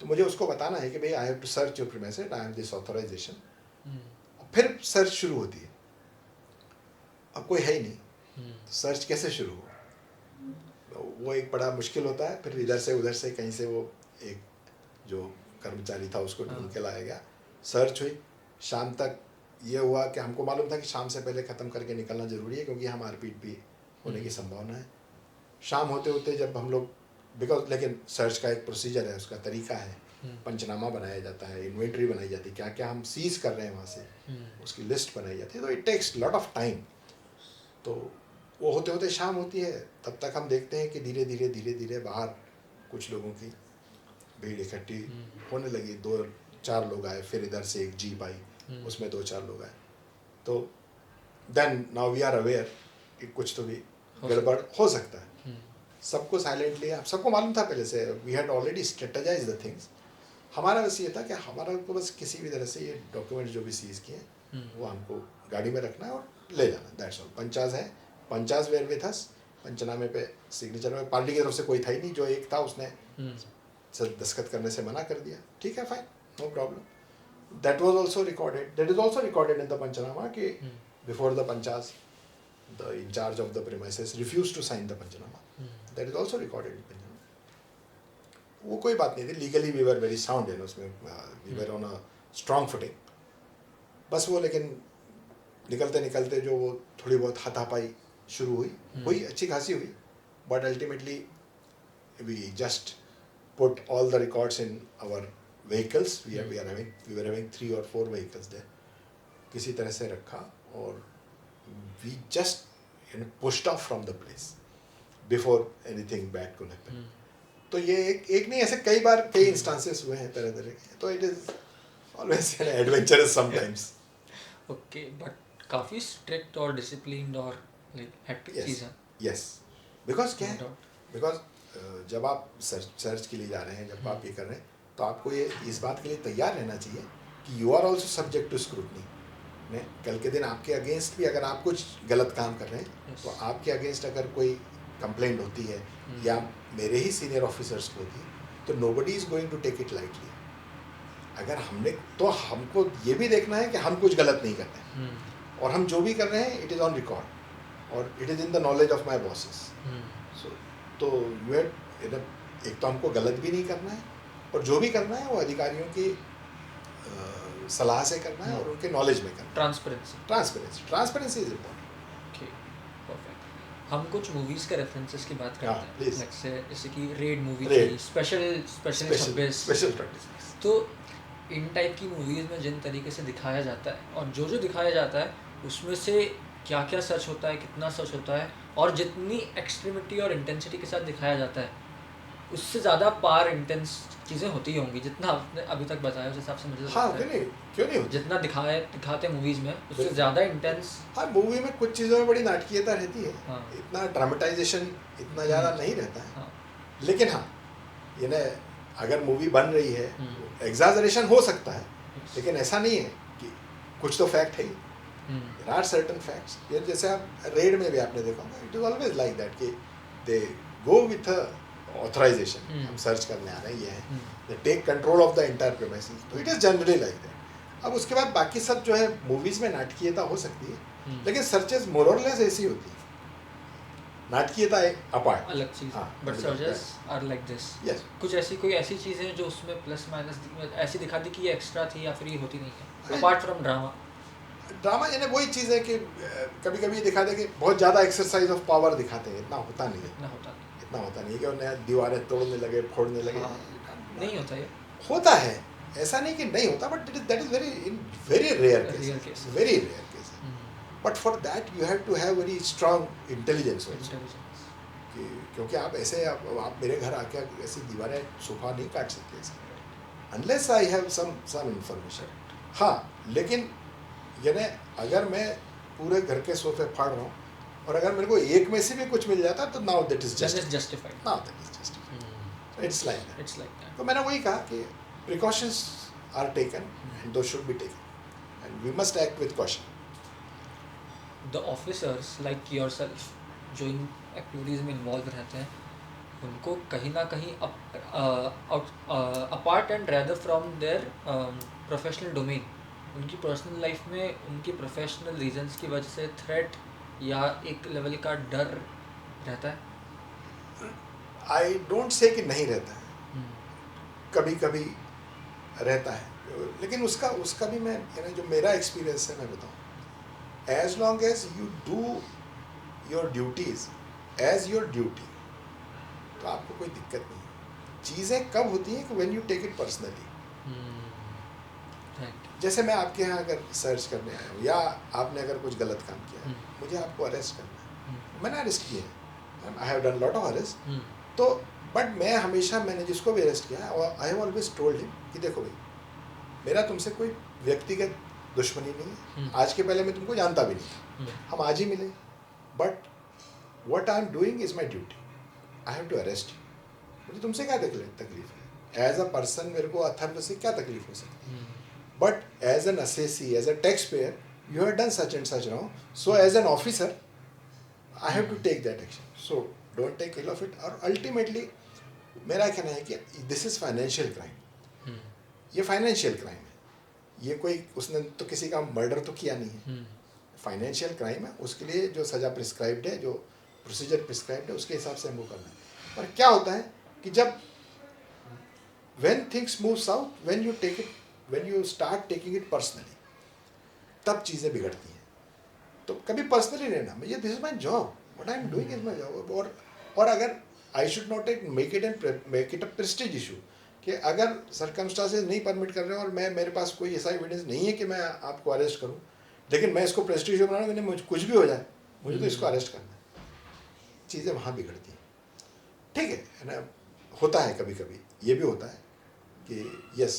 तो मुझे उसको बताना है कि भाई I have to search your premises, I have this authorization. फिर सर्च शुरू होती है. अब कोई है ही नहीं, तो सर्च कैसे शुरू हो? वो एक बड़ा मुश्किल होता है. फिर इधर से उधर से कहीं से वो एक जो कर्मचारी था उसको ढूंढ के लाया गया. सर्च हुई, शाम तक ये हुआ कि हमको मालूम था कि शाम से पहले ख़त्म करके निकलना ज़रूरी है क्योंकि हम आरपीट भी होने की संभावना है. शाम होते होते जब हम लोग, बिकॉज लेकिन सर्च का एक प्रोसीजर है, उसका तरीका है, पंचनामा बनाया जाता है, इन्वेंट्री बनाई जाती है, क्या क्या हम सीज कर रहे हैं वहाँ से, उसकी लिस्ट बनाई जाती है. तो it takes lot of time. तो वो होते होते शाम होती है, तब तक हम देखते हैं कि धीरे धीरे धीरे धीरे बाहर कुछ लोगों की भीड़ इकट्ठी होने लगी. 2-4 लोग आए, फिर इधर से एक जीप आई, उसमें 2-4 लोग आए. तो then now we are aware कि कुछ तो भी गड़बड़ हो सकता है. सबको साइलेंटली, आप सबको मालूम था पहले से, we had already strategize the things. हमारा बस ये था कि हमारा को बस किसी भी तरह से ये डॉक्यूमेंट जो भी सीज किए वो हमको गाड़ी में रखना है और ले जाना, दैट्स ऑल. पंचाज है, पंचाज वेयर विथ अस. पंचनामे पे सिग्नेचर में पार्टी की तरफ से कोई था ही नहीं. जो एक था उसने दस्तखत करने से मना कर दिया. ठीक है, fine, no problem. That was also recorded, that is also recorded in the panchnama कि before the panchas the in charge of the premises refused to sign the panchanaमा. That is also recorded in panchanaमा. वो कोई बात नहीं थी, legally we were very sound in उसमें, we were on a strong footing. बस वो लेकिन निकलते निकलते जो वो थोड़ी बहुत हाथापाई शुरू हुई, अच्छी खासी हुई. But ultimately we just put all the records in our vehicles. We were having 3 or 4 vehicles there. किसी तरह से रखा और we just pushed off from the place before anything bad could happen. तो ये एक नहीं, ऐसे कई बार कई इंस्टांसेस हुए हैं तरह तरह के. तो it is always adventurous sometimes. Okay, but काफ़ी स्ट्रिक्ट और डिसिप्लिन्ड और लाइक हेक्टिक चीज़ है. यस, बिकॉज क्या है, बिकॉज जब आप सर्च के लिए जा रहे हैं, जब आप ये कर रहे हैं, तो आपको ये इस बात के लिए तैयार रहना चाहिए कि you are also subject to scrutiny. कल के दिन आपके अगेंस्ट भी अगर आप कुछ गलत काम कर रहे हैं, तो आपके अगेंस्ट अगर कोई कंप्लेंट होती है या मेरे ही सीनियर ऑफिसर्स को होती है, तो nobody is going to take it lightly. अगर हमने, तो हमको ये भी देखना है कि हम कुछ गलत नहीं कर रहे हैं, और हम जो भी कर रहे हैं इट इज़ ऑन रिकॉर्ड और it is in the knowledge of my bosses. So तो एक तो हमको गलत भी नहीं करना है, और जो भी करना है वो अधिकारियों की सलाह से करना है और उनके नॉलेज में करना. Transparency is important. Okay, perfect. हम कुछ मूवीज़ के रेफरेंसेस की बात करते हैं. जैसे कि रेड मूवी थी, स्पेशल 26. तो इन टाइप की मूवीज़ में जिन तरीके से दिखाया जाता है और जो दिखाया जाता है उसमें से क्या क्या सच होता है, कितना सच होता है, और जितनी एक्सट्रीमिटी और इंटेंसिटी के साथ दिखाया जाता है उससे ज़्यादा पार इंटेंस चीज़ें होती होंगी जितना आपने अभी तक बताया. उस हिसाब से मुझे हाँ, क्यों नहीं होती? जितना दिखाते मूवीज़ में उससे ज़्यादा इंटेंस. हाँ, मूवी में कुछ चीज़ों में बड़ी नाटकीयता रहती है. हाँ. इतना ड्रामेटाइजेशन इतना ज़्यादा नहीं रहता है. हाँ. लेकिन हाँ, ये ना, अगर मूवी बन रही है एग्जैजरेशन हो सकता है, लेकिन ऐसा नहीं है कि कुछ तो फैक्ट है ही. There are certain facts. ये जैसे आप रेड में भी आपने देखा होगा, it is always like that कि दे गो विथ ऑथराइजेशन. हम सर्च करने आ रहे हैं, ये है, they take control of the entire premises. तो it is generally like that. अब उसके बाद बाकी सब जो है मूवीज में नाटकीयता हो सकती है, लेकिन सर्चेस मोर और लेस ऐसी होती है. नाटकीयता एक अपार्ट अलग चीज़. But searches are like this. Yes. कुछ ऐसी चीज़ें जो उसमें प्लस माइनस ऐसी दिखा दी कि ये एक्स्ट्रा थी या फिर ये होती नहीं है, अपार्ट फ्रॉम ड्रामा. यानी वही चीज़ है कि कभी कभी दिखा दे कि बहुत ज़्यादा एक्सरसाइज ऑफ पावर दिखाते हैं. इतना होता नहीं है कि उन्हें दीवारें तोड़ने लगे, फोड़ने लगे. नहीं होता ये. होता है, ऐसा नहीं कि नहीं होता, but that is very rare case. Very rare case. But for that you have to have very strong intelligence also. क्योंकि आप ऐसे आप मेरे घर आके ऐसी दीवारें सोफा नहीं काट सकते unless I have some information. हाँ, लेकिन यानी अगर मैं पूरे घर के सोफे फाड़ रहा हूँ और अगर मेरे को एक में से भी कुछ मिल जाता तो now that is just justified. Now that is just it's like that. It's like that. तो मैंने वही कहा कि precautions are taken and those should be taken and we must act with caution. The officers like yourself जो in activities में involve रहते हैं, उनको कहीं ना कहीं apart and rather from their professional domain, उनकी पर्सनल लाइफ में उनकी प्रोफेशनल रीजंस की वजह से थ्रेट या एक लेवल का डर रहता है। आई डोंट से कि नहीं रहता है, कभी कभी रहता है, लेकिन उसका भी मैं जो मेरा एक्सपीरियंस है मैं बताऊँ, as long as you do your duties as your duty तो आपको कोई दिक्कत नहीं है। चीज़ें कब होती हैं कि when you take it personally. जैसे मैं आपके यहाँ अगर सर्च करने आया हूँ या आपने अगर कुछ गलत काम किया है, मुझे आपको अरेस्ट करना है, मैंने अरेस्ट किया है, I have done lot of arrest. तो बट मैं हमेशा, मैंने जिसको भी अरेस्ट किया है I have always told him कि देखो भाई मेरा तुमसे कोई व्यक्तिगत दुश्मनी नहीं है, आज के पहले मैं तुमको जानता भी नहीं था, हम आज ही मिले, but what I am doing is my duty, I have to arrest you. मुझे तुमसे क्या तकलीफ है, एज अ पर्सन मेरे को अथर्व से क्या तकलीफ हो सकती है, but as an assessee, as a tax payer you have done such and such wrong, so as an officer I have to take that action, so don't take ill of it. और ultimately मेरा कहना है कि this is financial crime, ये financial crime है, ये कोई उसने तो किसी का मर्डर तो किया नहीं है, फाइनेंशियल क्राइम है, उसके लिए जो सज़ा प्रिस्क्राइब्ड है, जो प्रोसीजर प्रिस्क्राइब्ड है, उसके हिसाब से हमको करना है। पर क्या होता है कि जब when things move south, when you take it, when you start taking it personally, तब चीज़ें बिगड़ती हैं। तो कभी पर्सनली लेना, मुझे this is my job, what I am doing is my job. और अगर I should not make it a prestige issue कि अगर सर्कमस्टांसेस नहीं परमिट कर रहे हैं और मेरे पास कोई ऐसा एविडेंस नहीं है कि मैं आपको अरेस्ट करूं, लेकिन मैं इसको प्रेस्टीज बना रहा हूँ, मुझे कुछ भी हो जाए, मुझे तो इसको अरेस्ट करना है, चीज़ें वहाँ बिगड़ती हैं। ठीक है ना, होता है कभी कभी, ये भी होता है कि यस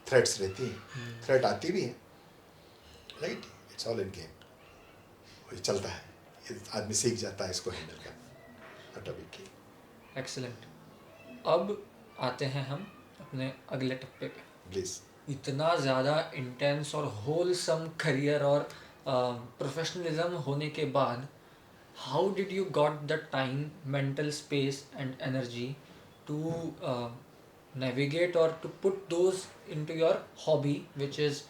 थ्रेट्स रहती हैं, थ्रेट आती भी हैं, right, it's all in game, चलता है, आदमी सीख जाता है इसको हैंडल करना ऑटोमेटिकली। एक्सीलेंट। अब आते हैं हम अपने अगले टप्पे पे। प्लीज़। इतना ज़्यादा इंटेंस और होलसम करियर और प्रोफेशनलिज्म होने के बाद, how did you got the time, mental space and energy to navigate or to put those into your hobby which is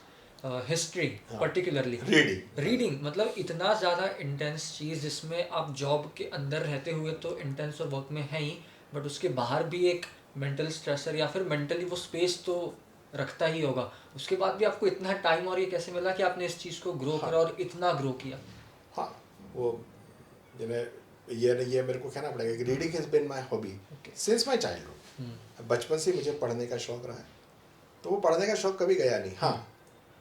history particularly reading। मतलब इतना ज़्यादा इंटेंस चीज़ जिसमें आप जॉब के अंदर रहते हुए तो इंटेंस और वर्क में है ही, बट उसके बाहर भी एक मेंटल स्ट्रेसर या फिर मेंटली वो स्पेस तो रखता ही होगा, उसके बाद भी आपको इतना टाइम और ये कैसे मिला कि आपने इस चीज़ को ग्रो करा और इतना ग्रो किया? हाँ, वो ये मेरे को कहना पड़ेगा कि reading has been my hobby since my childhood. बचपन से मुझे पढ़ने का शौक़ रहा है, तो वो पढ़ने का शौक़ कभी गया नहीं। हाँ,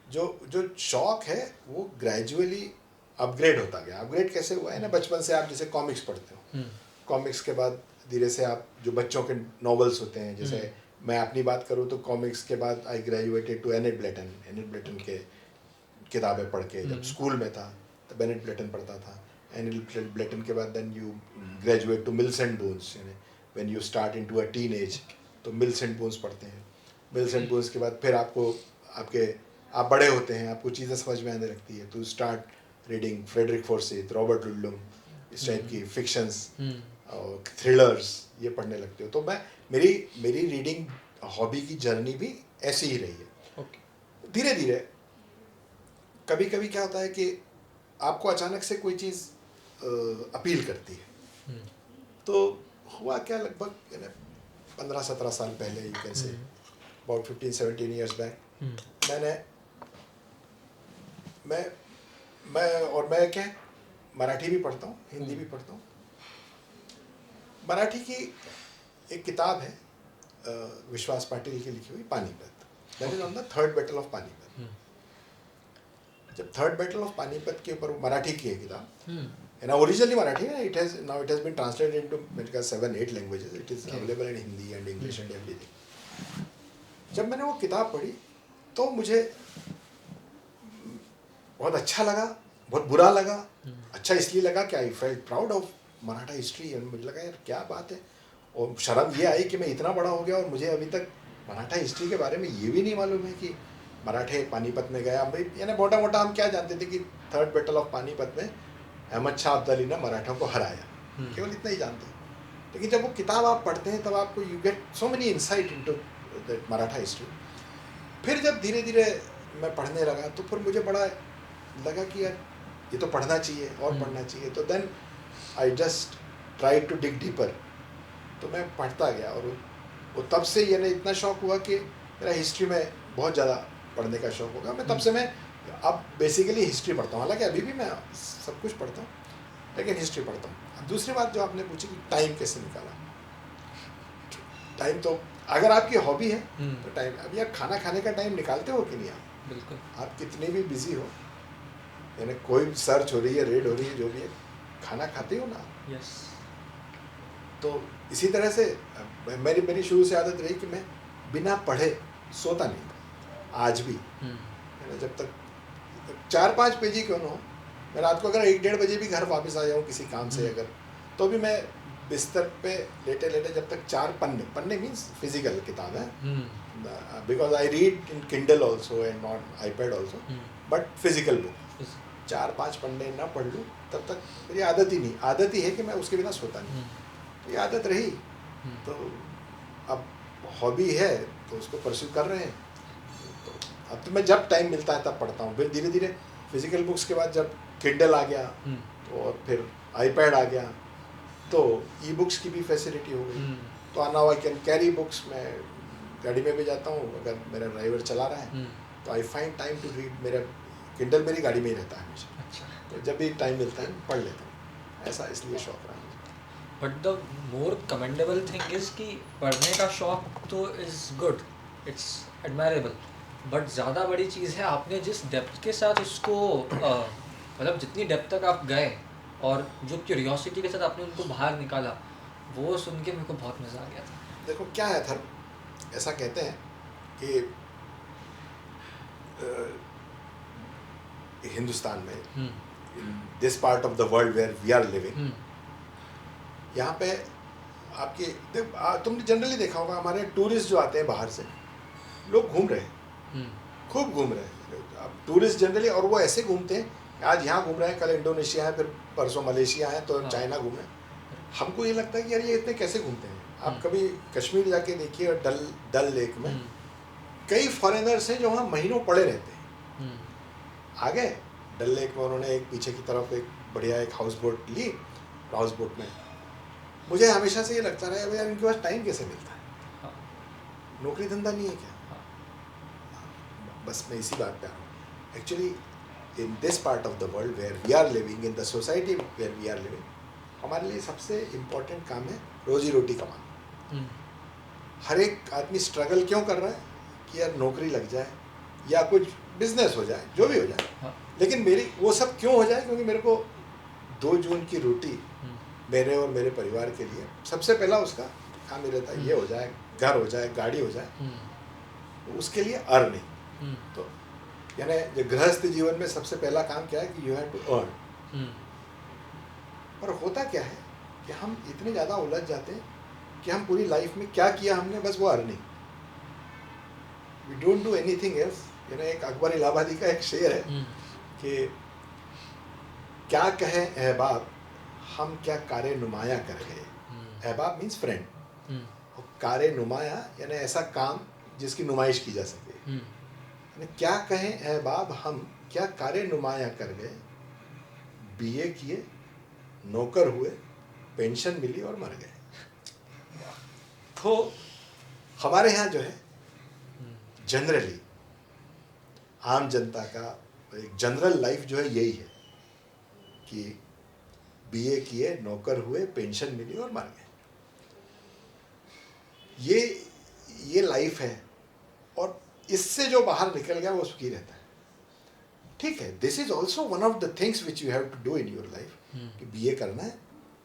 जो शौक़ है वो ग्रेजुअली अपग्रेड होता गया। अपग्रेड कैसे हुआ है ना, बचपन से आप जैसे कॉमिक्स पढ़ते हो, कॉमिक्स के बाद धीरे से आप जो बच्चों के नॉवेल्स होते हैं, जैसे मैं अपनी बात करूँ तो कॉमिक्स के बाद I graduated to Annette Blyton के किताबें पढ़ के, जब स्कूल में था तब एनेट ब्लेटन पढ़ता था। एनेट ब्लेटन के बाद then you graduate to Mills and Boons, when you start into a teenage तो मिल्स एंड बोन्स पढ़ते हैं। मिल्स एंड बोन्स के बाद फिर आप बड़े होते हैं, आपको चीज़ें समझ में आने लगती है, तो start reading Frederick Forsyth, Robert Ludlum, इस टाइप की फिक्शंस और थ्रिलर्स, ये पढ़ने लगते हो। तो मेरी रीडिंग हॉबी की जर्नी भी ऐसी ही रही है। धीरे धीरे कभी कभी क्या होता है कि आपको अचानक से कोई चीज़ अपील करती है। तो हुआ क्या, लगभग 15-17 साल पहले, you can say about 15-17 years back, मैं क्या मराठी भी पढ़ता हूँ, हिंदी भी पढ़ता हूँ। मराठी की एक किताब है विश्वास पाटिल की लिखी हुई, Panipat, that is on the third battle of Panipat. जब थर्ड बैटल ऑफ पानीपत के ऊपर, मराठी की है किताब, and originally Marathi, it has been translated into maybe 7-8 languages. It is available in Hindi and English and everything. जब मैंने वो किताब पढ़ी तो मुझे बहुत अच्छा लगा, बहुत बुरा लगा। अच्छा इसलिए लगा कि I felt proud of Maratha history, and मुझे लगा यार क्या बात है, और शर्म ये आई कि मैं इतना बड़ा हो गया और मुझे अभी तक मराठा हिस्ट्री के बारे में ये भी नहीं मालूम है कि मराठे पानीपत में गया भाई, यानी मोटा मोटा हम क्या जानते थे कि थर्ड बैटल ऑफ पानीपत में अहमद शाह अब्दाली ने मराठों को हराया, केवल इतना ही जानते हैं। लेकिन जब वो किताब आप पढ़ते हैं तब आपको you get so many insight into the Maratha history. फिर जब धीरे धीरे मैं पढ़ने लगा तो फिर मुझे बड़ा लगा कि यार ये तो पढ़ना चाहिए और पढ़ना चाहिए, तो then I just try to dig deeper. तो मैं पढ़ता गया और वो तब से यानी इतना शौक हुआ कि मेरा हिस्ट्री में बहुत ज़्यादा पढ़ने का शौक होगा। मैं तब से मैं अब बेसिकली हिस्ट्री पढ़ता हूँ, हालांकि अभी भी मैं सब कुछ पढ़ता हूँ लेकिन हिस्ट्री पढ़ता हूँ। अब दूसरी बात जो आपने पूछी कि टाइम कैसे निकाला, टाइम तो अगर आपकी हॉबी है तो टाइम, अब यार खाना खाने का टाइम निकालते हो कि नहीं आप? बिल्कुल। आप कितने भी बिजी हो, यानी कोई सर्च हो रही है, रेड हो रही है, जो भी है, खाना खाते हो ना। यस। तो इसी तरह से मेरी शुरू से आदत रही कि मैं बिना पढ़े सोता नहीं था, आज भी। जब तक 4-5 पेज ही क्यों ना हो, मैं रात को अगर 1-1:30 बजे भी घर वापस आ जाऊँ किसी काम से अगर, तो भी मैं बिस्तर पे लेटे लेटे जब तक 4 पन्ने मीन्स फिजिकल किताब है, because I read in Kindle also and not iPad also, but physical book 4-5 पन्ने ना पढ़ लूँ तब तक मेरी आदत ही है कि मैं उसके बिना सोता नहीं। तो ये आदत रही, तो अब हॉबी है तो उसको परस्यू कर रहे हैं। तो अब तो मैं जब टाइम मिलता है तब पढ़ता हूँ। फिर धीरे धीरे फिजिकल बुक्स के बाद जब किंडल आ गया तो और फिर आईपैड आ गया तो ई बुक्स की भी फैसिलिटी हो गई। तो now I can carry books. मैं गाड़ी में भी जाता हूँ, अगर मेरा ड्राइवर चला रहा है तो I find time to read. मेरा किंडल मेरी गाड़ी में ही रहता है हमेशा। अच्छा। तो जब भी टाइम मिलता है पढ़ लेता हूँ, ऐसा इसलिए शौक रहा मुझे। But the more commendable thing is कि पढ़ने का शौक तो is good, it's admirable, but ज़्यादा बड़ी चीज़ है आपने जिस डेप्थ के साथ उसको मतलब जितनी डेप्थ तक आप गए और जो क्यूरियोसिटी के साथ आपने उनको बाहर निकाला, वो सुन के मेरे को बहुत मज़ा आ गया था। देखो क्या है धर्म, ऐसा कहते हैं कि हिंदुस्तान में, in this part of the world where we are living, यहाँ पे आपके तुमने जनरली देखा होगा हमारे टूरिस्ट जो आते हैं बाहर से, लोग घूम रहे हैं, खूब घूम रहे हैं। अब टूरिस्ट जनरली, और वो ऐसे घूमते हैं, आज यहाँ घूम रहे हैं, कल इंडोनेशिया है, फिर परसों मलेशिया है, तो चाइना घूम रहे हैं। हमको ये लगता है कि यार ये इतने कैसे घूमते हैं। आप कभी कश्मीर जाके देखिए, डल लेक में कई फॉरेनर्स हैं जो वहाँ महीनों पड़े रहते हैं। आ गए डल लेक में, उन्होंने एक पीछे की तरफ एक बढ़िया एक हाउस बोट ली, हाउस बोट में मुझे हमेशा से ये लगता रहा यार इनके पास टाइम कैसे मिलता है, नौकरी धंधा नहीं है क्या? बस मैं इसी बात पे आ रहा हूँ। Actually in this part of the world where we are living, in the society where we are living, हमारे लिए सबसे इम्पोर्टेंट काम है रोजी रोटी कमाना। हर एक आदमी स्ट्रगल क्यों कर रहा है कि यार नौकरी लग जाए या कुछ बिजनेस हो जाए, जो भी हो जाए, लेकिन मेरी वो सब क्यों हो जाए? क्योंकि मेरे को 2 जून की रोटी मेरे और मेरे परिवार के लिए सबसे पहला उसका काम ही रहता है, ये हो जाए, घर हो जाए, गाड़ी हो जाए, तो उसके लिए अर्निंग। तो यानी जो गृहस्थ जीवन में सबसे पहला काम क्या है कि यू हैव टू अर्न। पर होता क्या है कि हम इतने ज़्यादा उलझ जाते हैं कि हम पूरी लाइफ में क्या किया हमने, बस वो earning, we don't do anything else. यानी एक अकबर इलाहाबादी का एक शेर है कि क्या कहे अहबाब हम क्या कारे नुमाया कर गए। अहबाब मीन्स फ्रेंड, और कारे नुमाया यानी ऐसा काम जिसकी नुमाइश की जा सके। यानी क्या कहें अहबाब हम क्या कारे नुमाया कर गए, बीए किए, नौकर हुए, पेंशन मिली और मर गए। तो हमारे यहाँ जो है जनरली आम जनता का एक जनरल लाइफ जो है यही है कि बीए किए, नौकर हुए, पेंशन मिली और मर गए। ये लाइफ है, और इससे जो बाहर निकल गया वो सुखी रहता है। ठीक है, this is also one of the things which you have to do in your life, कि बीए करना है,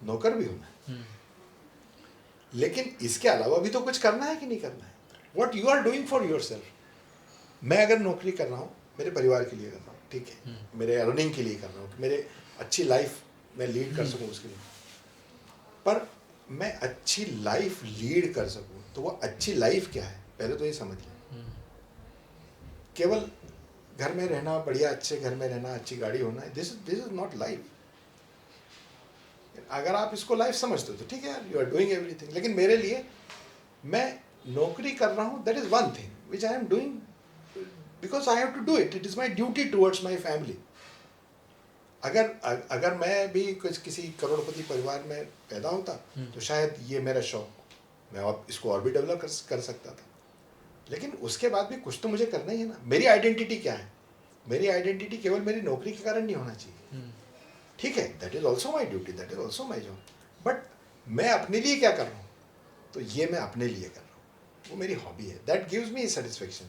नौकर भी होना है, लेकिन इसके अलावा भी तो कुछ करना है कि नहीं करना है। What you are doing for yourself. मैं अगर नौकरी कर रहा हूँ मेरे परिवार के लिए कर रहा हूँ, ठीक है, मेरे अर्निंग के लिए कर रहा हूँ कि मेरे अच्छी लाइफ मैं लीड कर सकूँ उसके लिए। पर मैं अच्छी लाइफ लीड कर सकूँ तो वो अच्छी लाइफ क्या है, पहले तो ये समझिए। केवल घर में रहना, बढ़िया अच्छे घर में रहना, अच्छी गाड़ी होना, दिस इज नॉट लाइफ। अगर आप इसको लाइफ समझते हो तो ठीक है यार, यू आर डूइंग एवरीथिंग। लेकिन मेरे लिए मैं नौकरी कर रहा हूँ, that is one thing which I am doing because I have to do it, it is my duty towards my family. अगर मैं भी किसी करोड़पति परिवार में पैदा होता तो शायद ये मेरा शौक, मैं और इसको और भी डेवलप कर सकता था। लेकिन उसके बाद भी कुछ तो मुझे करना ही है ना। मेरी आइडेंटिटी क्या है? मेरी आइडेंटिटी केवल मेरी नौकरी के कारण नहीं होना चाहिए, ठीक है, that is also my duty, that is also my job. But मैं अपने लिए क्या कर रहा हूँ, तो ये मैं अपने लिए कर रहा हूँ, वो मेरी हॉबी है, दैट गिव्स मी सेटिस्फेक्शन,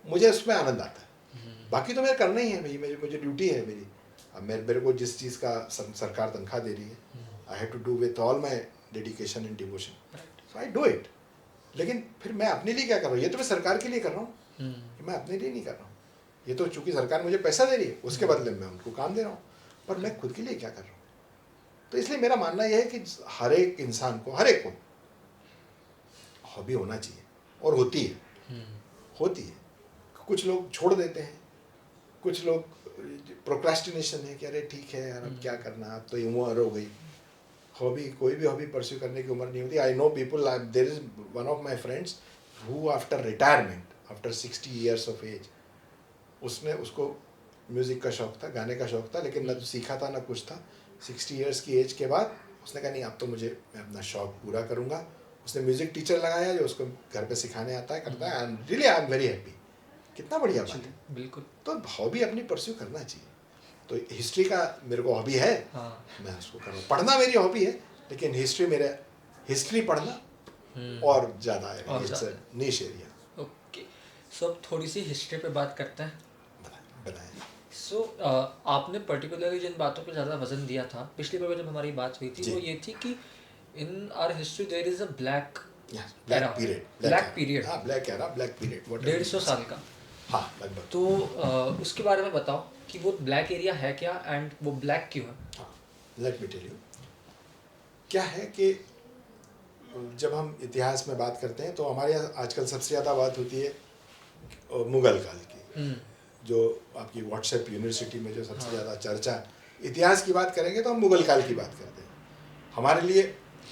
मुझे उसमें आनंद आता है। बाकी तो मेरा करना ही है भाई, मुझे ड्यूटी है मेरी। अब मेरे को जिस चीज़ का सरकार तनख्वाह दे रही है, I have to do with all my dedication and devotion, so I do it. लेकिन फिर मैं अपने लिए क्या कर रहा हूँ? ये तो मैं सरकार के लिए कर रहा हूँ, मैं अपने लिए नहीं कर रहा हूँ। ये तो चूंकि सरकार मुझे पैसा दे रही है, उसके बदले में उनको काम दे रहा हूँ, पर मैं खुद के लिए क्या कर रहा हूँ? तो इसलिए मेरा मानना यह है कि हर एक इंसान को, हर एक को हॉबी होना चाहिए, और होती है। कुछ लोग छोड़ देते हैं, कुछ लोग प्रोक्रेस्टिनेशन है कि अरे ठीक है यार अब क्या करना, अब तो उम्र हो गई। हॉबी, कोई भी हॉबी परस्यू करने की उम्र नहीं होती। I know people, there is one of my friends who after retirement, after 60 years of age, उसको म्यूज़िक का शौक था, गाने का शौक था, लेकिन ना तो सीखा था ना कुछ था। 60 years की एज के बाद उसने कहा नहीं, अब तो मैं अपना शौक पूरा करूँगा। उसने म्यूज़िक टीचर लगाया जो उसको घर पे सिखाने आता है, करता है, and I am very happy. कितना बढ़िया बात है। बिल्कुल। तो हॉबी अपनी परस्यू करना चाहिए। तो हिस्ट्री का मेरे को हॉबी है, हाँ। मैं उसको कर रहा हूँ। पढ़ना मेरी हॉबी है, लेकिन हिस्ट्री पढ़ना और ज़्यादा है, इट्स नीश एरिया। ओके, सो अब थोड़ी सी हिस्ट्री पे बात करते हैं। बनाए। सो आपने पर्टिकुलरली जिन बातों पे ज़्यादा वजन दिया था पिछली बार जब हमारी बात हुई थी, वो ये थी कि in our history there is a black period. 150 साल का। हाँ, लगभग। तो उसके बारे में बताओ कि वो ब्लैक एरिया है क्या, एंड वो ब्लैक क्यों है? हाँ, लेट मी टेल यू। क्या है कि जब हम इतिहास में बात करते हैं तो हमारे यहाँ आजकल सबसे ज़्यादा बात होती है मुग़ल काल की, जो आपकी व्हाट्सएप यूनिवर्सिटी में जो सबसे ज़्यादा चर्चा, इतिहास की बात करेंगे तो हम मुग़ल काल की बात करते हैं। हमारे लिए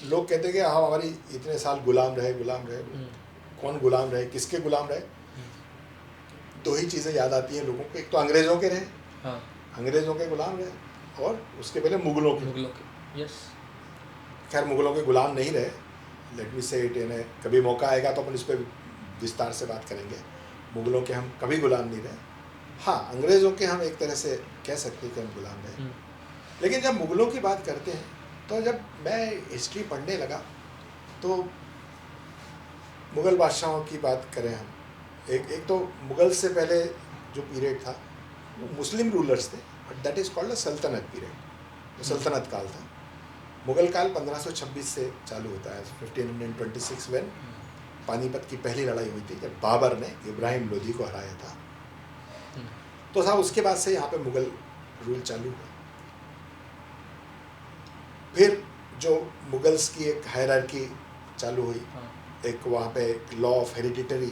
लोग कहते हैं कि हम हमारी इतने साल गुलाम रहे। कौन गुलाम रहे, किसके गुलाम रहे? दो ही चीज़ें याद आती हैं लोगों को, एक तो अंग्रेज़ों के रहे, अंग्रेज़ों के गुलाम रहे, और उसके पहले मुग़लों के। यस। खैर, मुग़लों के गुलाम नहीं रहे, लेट मी से इट, इन्हें कभी मौका आएगा तो अपन इस पर विस्तार से बात करेंगे। मुग़लों के हम कभी गुलाम नहीं रहे। हाँ, अंग्रेज़ों के हम एक तरह से कह सकते हैं कि हम गुलाम रहे। लेकिन जब मुग़लों की बात करते हैं, तो जब मैं हिस्ट्री पढ़ने लगा तो मुग़ल बादशाहों की बात करें हम, एक तो मुग़ल से पहले जो पीरियड था वो मुस्लिम रूलर्स थे, but that is called a सल्तनत पीरियड, तो सल्तनत काल था। मुग़ल काल 1526 से चालू होता है, 1526 व्हेन पानीपत की पहली लड़ाई हुई थी, जब बाबर ने इब्राहिम लोदी को हराया था। तो साहब उसके बाद से यहाँ पे मुग़ल रूल चालू हुआ। फिर जो मुग़ल्स की एक हायरार्की चालू हुई, एक वहाँ पे लॉ ऑफ हेरिडिटरी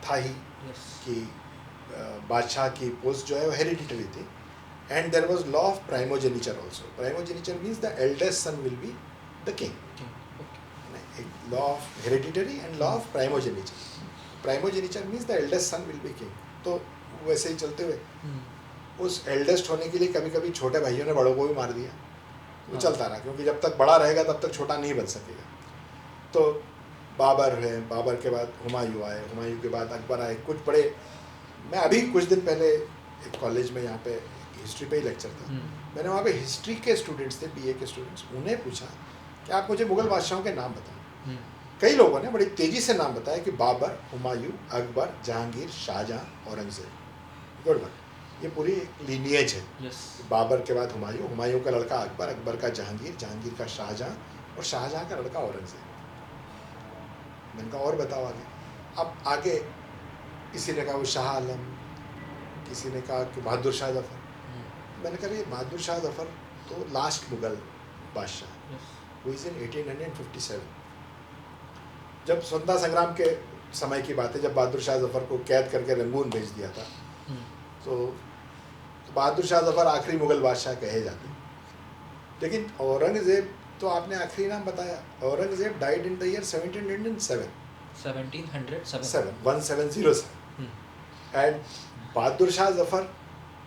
था ही, कि बादशाह की पोस्ट जो है वो हेरिडिटरी थी, and there was law of primogeniture also. Primogeniture means the eldest son will be the king. Law of hereditary and law of primogeniture. Primogeniture means the eldest son will be king. तो वैसे ही चलते हुए उस eldest होने के लिए कभी कभी छोटे भाइयों ने बड़ों को भी मार दिया। वो चलता रहा, क्योंकि जब तक बड़ा रहेगा तब तक छोटा नहीं बन सकेगा। तो बाबर है, बाबर के बाद हुमायूं आए, हुमायूं के बाद अकबर आए, कुछ बड़े। मैं अभी कुछ दिन पहले एक कॉलेज में यहाँ पे हिस्ट्री पे ही लेक्चर था, मैंने वहाँ पे हिस्ट्री के स्टूडेंट्स थे, बीए के स्टूडेंट्स, उन्हें पूछा कि आप मुझे मुग़ल बादशाहों के नाम बताओ। कई लोगों ने बड़ी तेज़ी से नाम बताया कि बाबर, हुमायूं, अकबर, जहांगीर, शाहजहाँ, औरंगज़ेब। गुड, ये पूरी लीनिएज है। बाबर के बाद हुमायूं, हुमायूं का लड़का अकबर, अकबर का जहांगीर, जहांगीर का शाहजहाँ, और शाहजहाँ का लड़का औरंगज़ेब। मैंने कहा और बताओ आगे। अब आगे किसी ने कहा वो शाह आलम, किसी ने कहा कि बहादुर शाह जफर, मैंने कहा ये बहादुर शाह जफर तो लास्ट मुगल बादशाह यस। हुई इन 1857, जब स्वतंत्रता संग्राम के समय की बात है, जब बहादुर शाह जफर को कैद करके रंगून भेज दिया था। तो बहादुर शाह जफर आखिरी मुगल बादशाह कहे जाते हैं। लेकिन औरंगजेब तो आपने आखिरी नाम बताया, Aurangzeb died in the year 1707 1707 and Bahadur Shah Zafar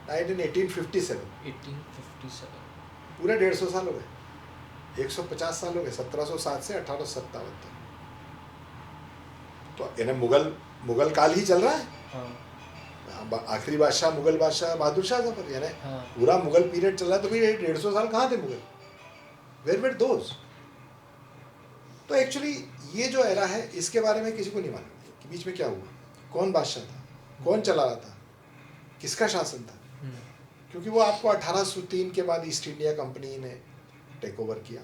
died in 1857। 1857। पूरे 150 साल हो गए, 150 साल हो गए, 1707 से 1857 तक। तो यानी मुगल काल ही चल रहा है। हाँ। आखिरी बादशाह मुगल बादशाह बहादुर शाह जफर, यानी हाँ। पूरा मुगल पीरियड चल रहा है। तो फिर 150 साल कहाँ थे मुगल? Where were those? तो एक्चुअली ये जो एरा है इसके बारे में किसी को नहीं मालूम कि बीच में क्या हुआ, कौन बादशाह था, कौन चला रहा था, किसका शासन था। क्योंकि वो आपको 1803 के बाद ईस्ट इंडिया कंपनी ने टेक ओवर किया।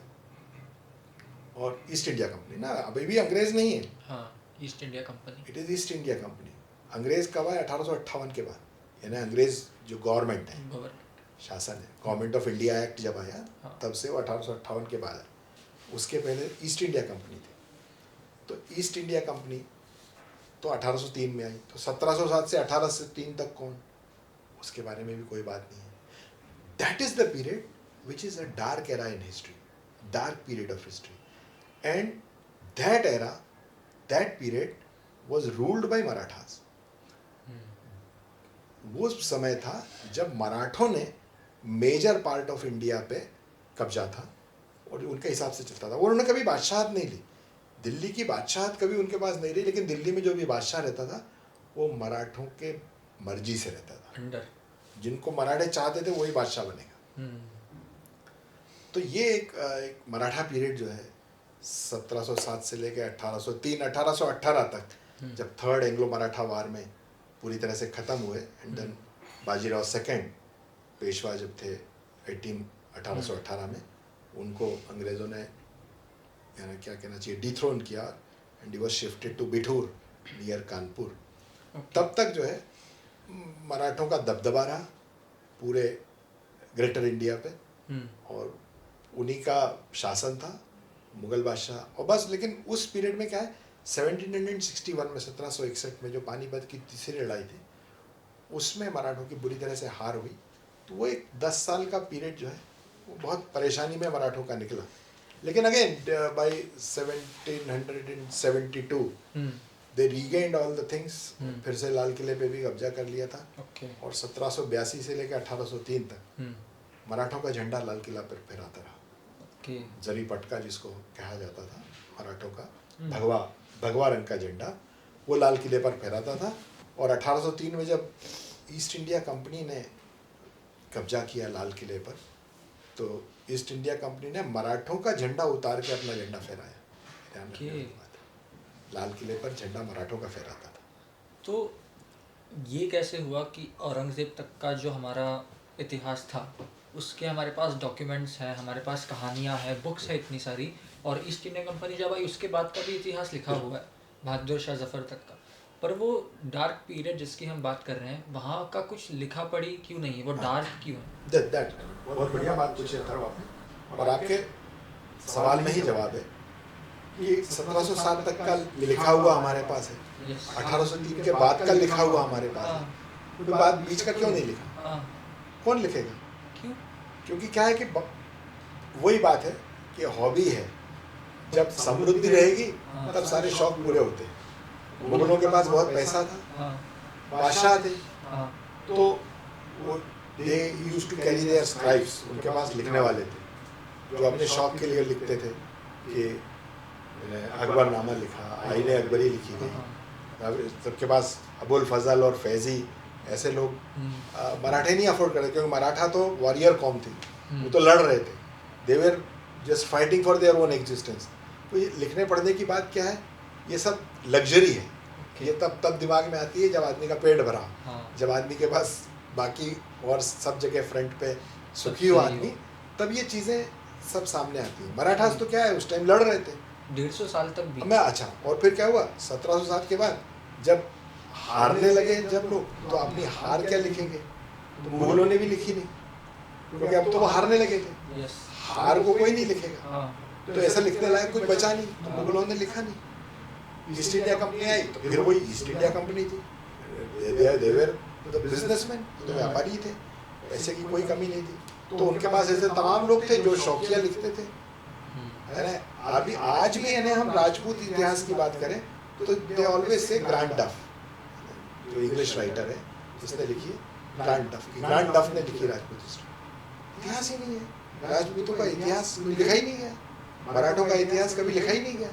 और ईस्ट इंडिया कंपनी ना अभी भी अंग्रेज नहीं है। हाँ, east India company. It is east India company. अंग्रेज कब आया? 1858 के बाद। यानी अंग्रेज जो गवर्नमेंट है, शासन है, गवर्नमेंट ऑफ इंडिया एक्ट जब आया हाँ। तब से वो 1858 के बाद है। उसके पहले ईस्ट इंडिया कंपनी थी। तो ईस्ट इंडिया कंपनी तो 1803 में आई। तो 1707 से 1803 तक कौन, उसके बारे में भी कोई बात नहीं है। That is the period which is a dark era in history, dark period of history. And that era, that period was ruled by Marathas. वो समय था जब मराठों ने मेजर पार्ट ऑफ इंडिया पे कब्जा था और उनके हिसाब से चलता था। उन्होंने कभी बादशाहत नहीं ली, दिल्ली की बादशाहत कभी उनके पास नहीं रही। लेकिन दिल्ली में जो भी बादशाह रहता था वो मराठों के मर्जी से रहता था। अंडर जिनको मराठे चाहते थे वही बादशाह बनेगा। तो ये एक मराठा पीरियड जो है 1707 से लेकर 1803 1818 तक, जब थर्ड एंग्लो मराठा वार में पूरी तरह से ख़त्म हुए। And then Bajirao second Peshwa जब थे 1818 में, उनको अंग्रेज़ों ने यानी क्या कहना चाहिए डिथ्रोन किया and he was shifted to Bithoor near Kanpur. तब तक जो है मराठों का दबदबा रहा पूरे ग्रेटर इंडिया पे और उन्हीं का शासन था, मुगल बादशाह। और बस लेकिन उस पीरियड में क्या है 1761 में 1761 में जो पानीपत की तीसरी लड़ाई थी उसमें मराठों की बुरी तरह से हार हुई। तो वो एक 10 साल का पीरियड जो है वो बहुत परेशानी में मराठों का निकला। लेकिन again by 1772 they regained all the things. फिर से लाल किले पे भी कब्जा कर लिया था। और 1782 से लेकर 1803 तक मराठों का झंडा लाल किला पर फहराता रहा। जरी पटका जिसको कहा जाता था मराठों का, भगवा रंग का झंडा वो लाल किले पर फहराता था। और 1803 में जब ईस्ट इंडिया कंपनी ने कब्जा किया लाल किले पर, तो ईस्ट इंडिया कंपनी ने मराठों का झंडा उतार के अपना झंडा फहराया। ध्यान रखने वाली बात है, लाल किले पर झंडा मराठों का फहराता था। तो ये कैसे हुआ कि औरंगज़ेब तक का जो हमारा इतिहास था उसके हमारे पास डॉक्यूमेंट्स हैं, हमारे पास कहानियाँ हैं, बुक्स है इतनी सारी, और ईस्ट इंडिया कंपनी जब आई उसके बाद का भी इतिहास लिखा हुआ है बहादुर शाह जफर तक का, पर वो डार्क पीरियड जिसकी हम बात कर रहे हैं वहाँ का कुछ लिखा पढ़ी क्यों नहीं है, वो डार्क क्यों है? दैट बहुत बढ़िया बात पूछी है आपने, और आपके सवाल में ही जवाब है कि 1707 तक का लिखा हुआ हमारे पास है, 1803 के बाद का लिखा हुआ हमारे पास है। तो बाद बीच का क्यों नहीं लिखा? कौन लिखेगा? क्योंकि क्या है कि वही बात है कि हॉबी है, जब समृद्धि रहेगी तब सारे शौक पूरे होते हैं। मुगलों के पास बहुत पैसा था, बादशाह थे, तो वो they used to carry their scribes, उनके पास लिखने वाले थे जो अपने शौक के लिए लिखते थे कि अकबरनामा लिखा, आईने अकबरी लिखी गई। सबके पास अबुल फजल और फैजी ऐसे लोग मराठे नहीं अफोर्ड करते, क्योंकि मराठा तो वॉरियर कौम थी, वो तो लड़ रहे थे, they were just fighting for their own existence. तो ये लिखने पढ़ने की बात क्या है, ये सब लग्जरी है। ये तब दिमाग में आती है जब आदमी का पेट भरा, जब आदमी के पास बाकी और सब जगह फ्रंट पे सुखी हो आदमी, तब ये चीज़ें सब सामने आती हैं। मराठास तो क्या है उस टाइम लड़ रहे थे 150 साल तक भी। मैं अच्छा, और फिर क्या हुआ 1707 के बाद जब हारने लगे जब लोग, तो अपनी हार क्या लिखेंगे? तो मुगलों ने भी लिखी नहीं, क्योंकि अब तो वो हारने लगे थे, यस। हार को कोई नहीं लिखेगा, हाँ। तो ऐसा लिखने लायक कुछ बचा नहीं, तो मुगलों ने लिखा नहीं। ईस्ट इंडिया कंपनी आई तो फिर वही ईस्ट इंडिया कंपनी थी, देवर द बिजनेसमैन, तो व्यापारी थे, पैसे की कोई कमी नहीं थी, तो उनके पास ऐसे तमाम लोग थे जो शौकिया लिखते थे, है ना। अभी आज भी यानी हम राजपूत इतिहास की बात करें तो दे ऑलवेज से ग्रांड डफ, जो इंग्लिश राइटर है जिसने लिखी है, ग्रांड डफ, ग्रांड डफ ने लिखी राजपूत हिस्ट्री। इतिहास ही नहीं है, राजपूतों का इतिहास लिखा ही नहीं गया, मराठों का इतिहास कभी लिखा ही नहीं गया।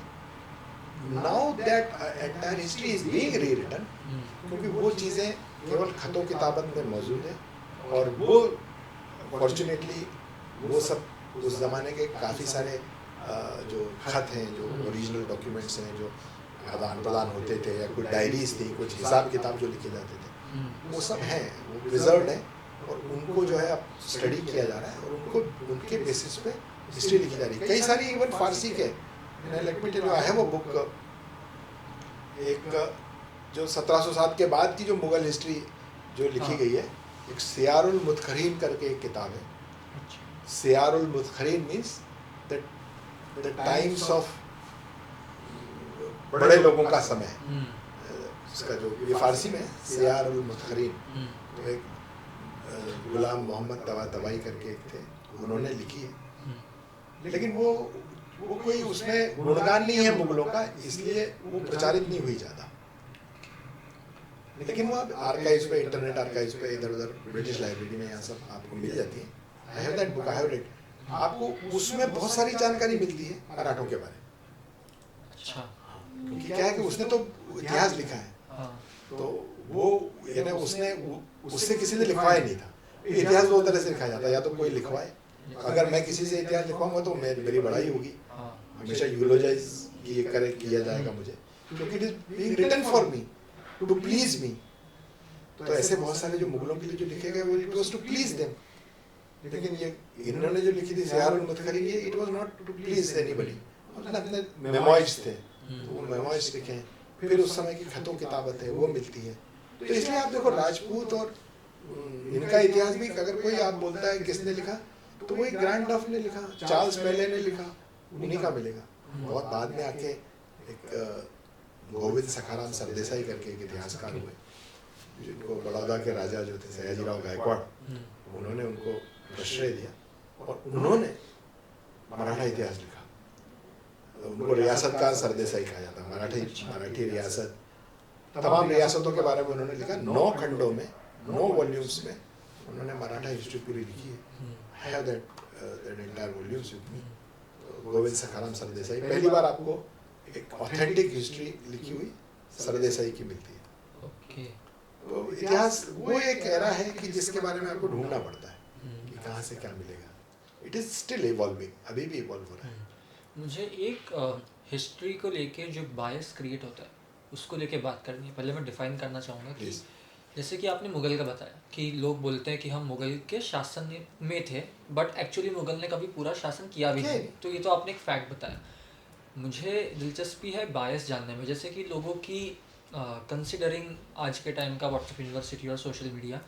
Now that entire history is being rewritten, क्योंकि वो चीज़ें केवल खतों किताबत में मौजूद है, और वो फॉर्चुनेटली वो सब उस ज़माने के काफ़ी सारे जो खत हैं, जो ओरिजिनल डॉक्यूमेंट्स हैं, जो आदान प्रदान होते थे, या कुछ डायरीज थी, कुछ हिसाब किताब जो लिखे जाते थे, वो सब हैं, वो प्रिजर्व्ड है, और उनको जो है अब स्टडी किया जा रहा है, और उनको उनके बेसिस पे हिस्ट्री लिखी जा रही है। कई सारी इवन फारसी के, let me tell you, I have a book, एक जो 1707 के बाद की जो मुगल हिस्ट्री जो लिखी गई है, एक सियारुल मुतखरीन करके एक किताब है। सियारुल मुतखरीन मीन्स द टाइम्स ऑफ बड़े लोगों का समय, इसका जो ये फारसी में है, सियारुल मुतखरीन, तो एक गुलाम मोहम्मद तबाई करके एक थे, उन्होंने लिखी है, लेकिन वो कोई उसमें गुणगान नहीं है मुगलों का, इसलिए वो प्रचारित नहीं हुई ज़्यादा, लेकिन वो अब आर्काइव्स पे, इंटरनेट आर्काइव्स पे, इधर उधर ब्रिटिश लाइब्रेरी में यहाँ सब आपको मिल जाती है। I have that book, I have read, आपको उसमें बहुत सारी जानकारी मिलती है मराठों के बारे में। अच्छा। क्योंकि क्या है कि उसने तो इतिहास लिखा है, तो वो यानी उसने उससे किसी ने लिखवाया नहीं था। इतिहास दो तरह से लिखा जाता है, या तो कोई लिखवाए, अगर मैं किसी से इतिहास लिखवाऊंगा तो मेरी बड़ाई होगी, हमेशा यूलोजाइज किया जाएगा मुझे, क्योंकि it is being written for me, to please me. तो ऐसे बहुत सारे जो मुगलों के लिए जो लिखे गए, वो it was to please them, लेकिन ये इन्होंने जो लिखी थी सियारुल मुतखरीन, ये it was not to please anybody, अपने मेमोइर्स थे, तो वो मेमोइर्स लिखे हैं, फिर उस समय की खतों किताबत है वो मिलती है। तो इसलिए आप देखो राजपूत और इनका इतिहास भी, अगर कोई आप बोलता है किसने लिखा, तो वो एक ग्रैंड डफ ने लिखा, चार्ल्स पहले ने लिखा, उन्हीं का मिलेगा। बहुत बाद में आके एक गोविंद सखाराम सरदेसाई करके एक इतिहासकार हुए, जिनको बड़ौदा के राजा जो थे सयाजीराव गायकवाड़, उन्होंने उनको प्रश्रय दिया, और उन्होंने मराठा इतिहास लिखा। उनको रियासत का सरदेसाई कहा जाता है, मराठी रियासत, तमाम रियासतों के बारे में उन्होंने लिखा, 9 खंडों में, 9 वॉल्यूम्स में उन्होंने मराठा हिस्ट्री पूरी लिखी है। I have that entire volumes with me. Govind Sakharam Sardesai, पहली बार आपको एक ऑथेंटिक हिस्ट्री लिखी हुई सरदेसाई की मिलती है। ओके। तो इतिहास वो एक एरा है कि जिसके बारे में आपको ढूंढना पड़ता है कि कहाँ से क्या मिलेगा। इट इज स्टिल इवॉल्विंग, अभी भी इवॉल्व हो रहा है। मुझे एक हिस्ट्री को लेके जो बायस क्रिएट होता है उसको लेके बात करनी है। पहले मैं डिफाइन करना चाहूँगा कि जैसे कि आपने मुगल का बताया कि लोग बोलते हैं कि हम मुगल के शासन में थे, बट एक्चुअली मुगल ने कभी पूरा शासन किया भी नहीं। तो ये तो आपने एक फैक्ट बताया। मुझे दिलचस्पी है बायस जानने में, जैसे कि लोगों की कंसिडरिंग आज के टाइम का व्हाट्सएप यूनिवर्सिटी और सोशल मीडिया,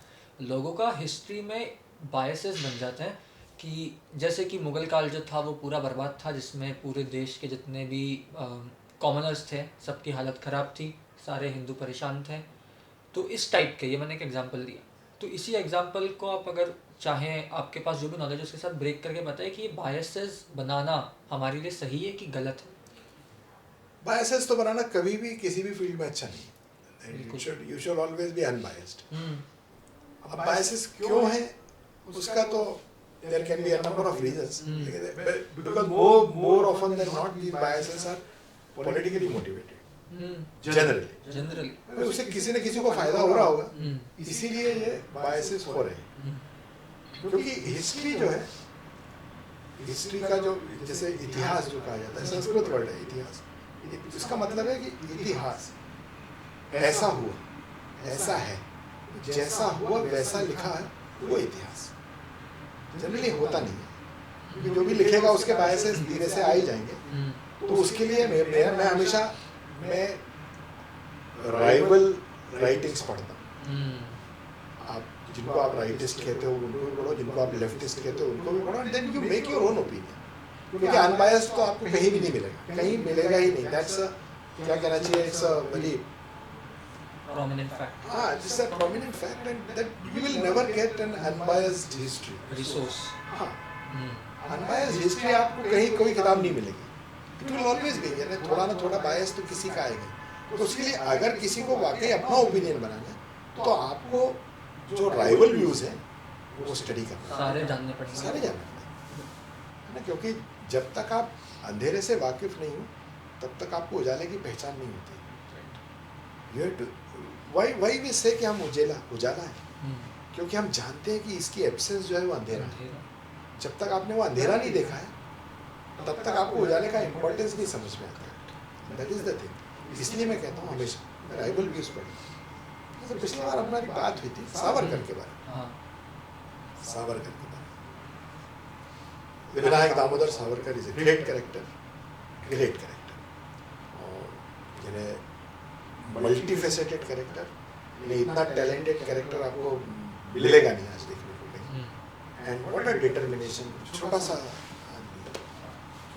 लोगों का हिस्ट्री में बायसेस बन जाते हैं कि जैसे कि मुगल काल जो था वो पूरा बर्बाद था, जिसमें पूरे देश के जितने भी कॉमनर्स थे सबकी हालत ख़राब थी, सारे हिंदू परेशान थे। तो इस टाइप के, ये मैंने एक एग्जांपल दिया। तो इसी एग्जांपल को आप अगर चाहें, आपके पास जो भी नॉलेज है उसके साथ ब्रेक करके बताएं कि ये बायसेस बनाना हमारे लिए सही है कि गलत है। बायसेस तो बनाना कभी भी किसी भी फील्ड में अच्छा नहीं है। You should always be unbiased. अब बायसेस क्यों है उसका तो there can be a number of reasons, because more often than not these biases are politically motivated. Generally उससे किसी न किसी को फायदा हो रहा होगा, इसीलिए ये बायसेस हो रहे हैं। क्योंकि हिस्ट्री जो है, हिस्ट्री का जो जैसे इतिहास जो कहा जाता है, संस्कृत वर्ड है इतिहास, इसका मतलब है कि इतिहास ऐसा हुआ, ऐसा है, जैसा हुआ वैसा लिखा है, वो इतिहास जनरली होता नहीं है। क्योंकि जो भी लिखेगा उसके बायसेस धीरे से आ ही जाएंगे। तो उसके लिए मैं हमेशा राइवल राइटिंग्स पढ़ता हूँ। आप जिनको आप राइटिस्ट कहते हो उनको भी पढ़ो, जिनको आप लेफ्टिस्ट कहते हो उनको भी पढ़ो, and then you make your own opinion, क्योंकि अनबायस्ड तो आपको कहीं भी नहीं मिलेगा, कहीं मिलेगा ही नहीं। दैट्स क्या कहना चाहिए, it's a very prominent fact, this a prominent fact, and that you will never get an unbiased history. resource. हाँ, Hmm. अनबायस्ड हिस्ट्री आपको कहीं कोई किताब नहीं मिलेगी, इट विल ऑलवेज बी, यानी थोड़ा ना थोड़ा बायस तो किसी का आएगा। तो उसके लिए अगर किसी को वाकई अपना ओपिनियन बनाना है तो आपको जो राइवल व्यूज है वो स्टडी करना सारे जानने पड़ेंगे. सारे जानना पड़ेगा, है ना, क्योंकि जब तक आप अंधेरे से वाकिफ नहीं हो तब तक आपको उजाले की पहचान नहीं होती। यू हैव टू वही भी से कि हम उजाला है, Hmm. क्योंकि हम जानते हैं कि इसकी एब्सेंस जो है वो अंधेरा है। अंधेरा. जब तक आपने वो अंधेरा नहीं देखा है तब तक आपको उजाले का इम्पोर्टेंस नहीं समझ में आता। That is the thing. इसलिए मैं कहता हूँ हमेशा राइवल व्यूज पढ़ें। जैसे पिछली बार हमारी बात हुई थी सावरकर के बारे में, हाँ. सावरकर के बारे में। Vinayak Damodar Savarkar is a great character, great character, और यानी मल्टी फेसेटेड कैरेक्टर, यानी इतना टैलेंटेड कैरेक्टर आपको मिलेगा नहीं आज देखने को कहीं। Hmm. And what a determination, छोटा सा आदमी,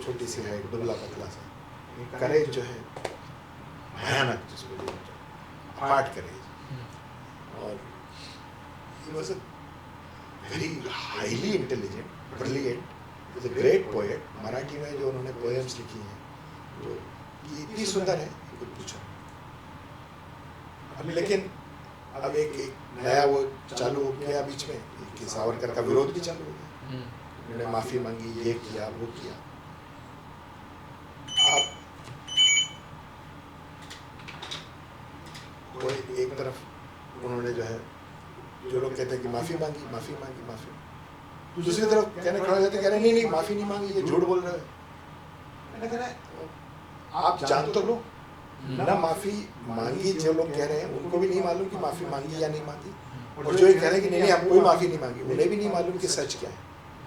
छोटी सी हाइट, दुबला पतला सा, करेज जो है भयानक, जिसको बोलते हैं हार्ड करेज, Hmm. और he was a very highly intelligent, brilliant, he was a great poet। Marathi में जो उन्होंने पोएम्स लिखी हैं जो कि इतनी सुंदर है कि कुछ पूछो। अब लेकिन अब एक नया वो चालू हो गया बीच में कि सावरकर का विरोध भी चालू हो गया, Hmm. उन्होंने माफी मांगी, ये किया वो किया। आप कोई एक तरफ उन्होंने जो है, जो लोग कहते हैं कि माफी मांगी, दूसरी तरफ कहने खड़े हो जाते, कह रहे नहीं नहीं माफी नहीं मांगी, ये झूठ बोल रहे हो। मैंने कहा आप जान तो लो ना, माफी मांगी जो लोग कह रहे हैं उनको भी नहीं मालूम कि माफी मांगी या नहीं मांगी, और जो ये कह रहे हैं कि नहीं नहीं आप कोई माफी नहीं मांगी, उन्हें भी नहीं मालूम कि सच क्या है।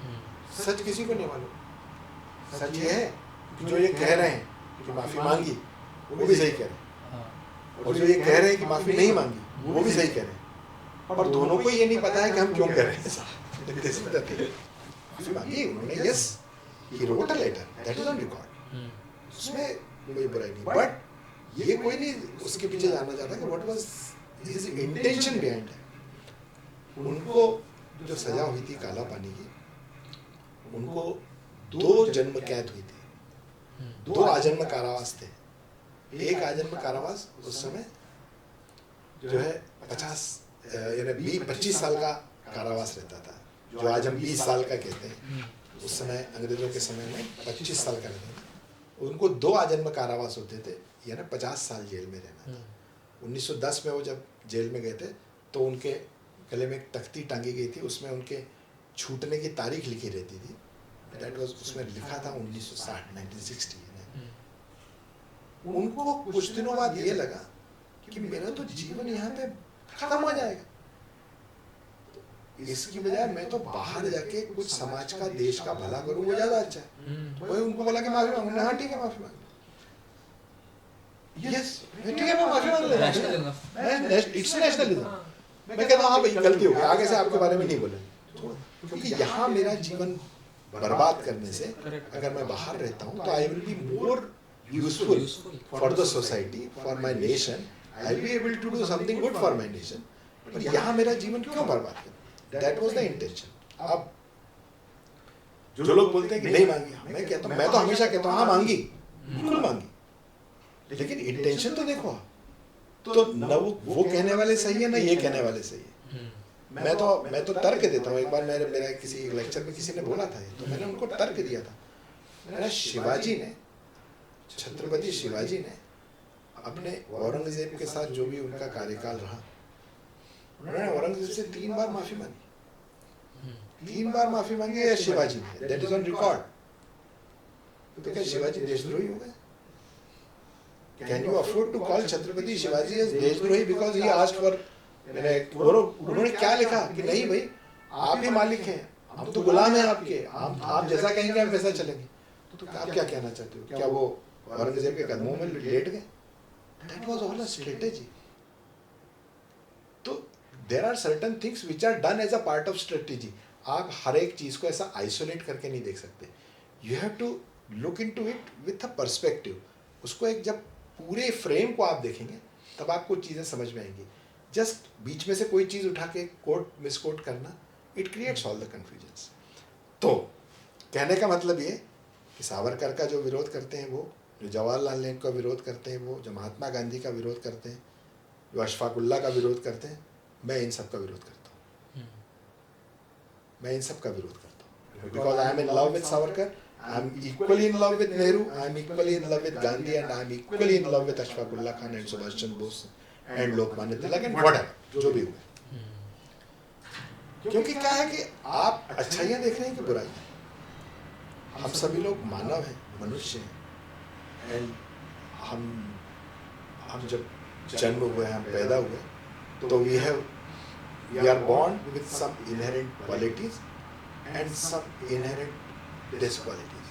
Hmm. सच किसी को नहीं मालूम। सच ये है कि जो ये कह रहे हैं कि माफी मांगी वो भी सही कह रहे हैं, हाँ. और जो ये कह रहे हैं कि माफी नहीं मांगी वो भी सही कह रहे हैं, और दोनों को ये नहीं पता है कि हम क्यों कह रहे हैं ऐसा। माफी मांगी उन्होंने, yes, he wrote a letter, that is on record, Hmm. उसमें कोई बुराई नहीं, बट ये कोई नहीं उसके पीछे जानना चाहता कि what was his intention behind it. उनको जो सजा हुई थी काला पानी की, उनको 2 जन्म कैद हुई थी, Hmm. 2 आजन्म कारावास थे। एक आजन्म कारावास उस समय जो है 50 यानी 25 साल का कारावास रहता था, जो आज हम 20 साल का कहते हैं, Hmm. उस समय अंग्रेजों के समय में 25 साल का रहता था। उनको 2 आजन्म कारावास होते थे, यानी 50 साल जेल में रहना था। Hmm. 1910 में वो जब जेल में गए थे तो उनके गले में एक तख्ती टांगी गई थी, उसमें उनके छूटने की तारीख लिखी रहती थी। दैट वाज, उसमें लिखा था 1960, 1960। Hmm. उनको कुछ दिनों बाद ये लगा कि मेरा तो जीवन यहाँ पे खत्म हो जाएगा, इसकी बजाय मैं तो बाहर जाके कुछ समाज का, देश का भला करूँ, वो ज्यादा अच्छा है। Hmm. वही उनको बोला कि माफी मांगो, हाँ ठीक है माफी मांग, यस ठीक है मैं माफी मांग लेता Rational हूँ, enough. It's nationalism. मैं कहता हूँ हाँ भाई गलती हो गई, आगे से आपके बारे में नहीं बोलेंगे, क्योंकि यहाँ मेरा जीवन बर्बाद करने से अगर मैं बाहर रहता हूँ तो I will be more useful for the society, for my nation, I will be able to do something good for my nation. पर यहाँ मेरा जीवन क्यों बर्बाद कर, दैट वाज द इंटेंशन। अब जो लोग बोलते हैं कि नहीं मांगी, मैं कहता हूँ, मैं तो हमेशा कहता हूँ हाँ मांगी, बिल्कुल मांगी, लेकिन इंटेंशन तो देखो। तो न वो कहने वाले सही है ना ये कहने वाले सही है। Hmm. मैं तो तर्क देता हूँ। एक बार मेरा किसी लेक्चर में किसी ने बोला था ये, तो मैंने उनको तर्क दिया था। मैंने शिवाजी ने, छत्रपति शिवाजी ने अपने औरंगजेब के साथ जो भी उनका कार्यकाल रहा, उन्होंने औरंगजेब से 3 बार माफी मांगी, 3 बार माफी मांगी है शिवाजी ने, दैट इज ऑन रिकॉर्ड। तो क्या शिवाजी देशद्रोही हो गए? Can you afford to call Chhatrapati Shivaji as देशद्रोही बिकॉज ही आस्क्ड फॉर, उन्होंने क्या लिखा कि नहीं भाई आप ही मालिक हैं, हम तो गुलाम हैं आपके, आप जैसा कहेंगे हम वैसा चलेंगे। तो आप क्या कहना चाहते हो? क्या वो औरंगजेब के कदमों में लेट गए? That was all a strategy. तो there are certain things which are done as a part of strategy. आप हर एक चीज़ को ऐसा आइसोलेट करके नहीं देख सकते. You have to look into it with a perspective. उसको एक जब पूरे फ्रेम को आप देखेंगे तब आपको चीज़ें समझ में आएंगी. जस्ट बीच में से कोई चीज़ उठा के कोट मिसकोट करना, it creates all the confusions. तो कहने का मतलब ये कि सावरकर का जो विरोध करते हैं वो, जो जवाहरलाल नेहरू का विरोध करते हैं वो, जो महात्मा गांधी का विरोध करते हैं, जो अशफाकुल्ला का विरोध करते हैं, मैं इन सब का विरोध करता हूँ. मैं इन सब का विरोध करता हूँ because I am in love with Savarkar. I am equally in love with Nehru, I am equally in love with Gandhi, and I am equally in love with Ashfaqullah Khan and Subhash Chandra Bose and Lokmanya Tilak and whatever, जो भी हुए. क्योंकि क्या है कि आप अच्छाइयाँ देख रहे हैं कि बुराई. हम सभी लोग मानव हैं, मनुष्य हैं, एंड हम जब जन्म हुए, हम पैदा हुए, तो we are born with some inherent qualities and some inherent डिसक्वालिटीज.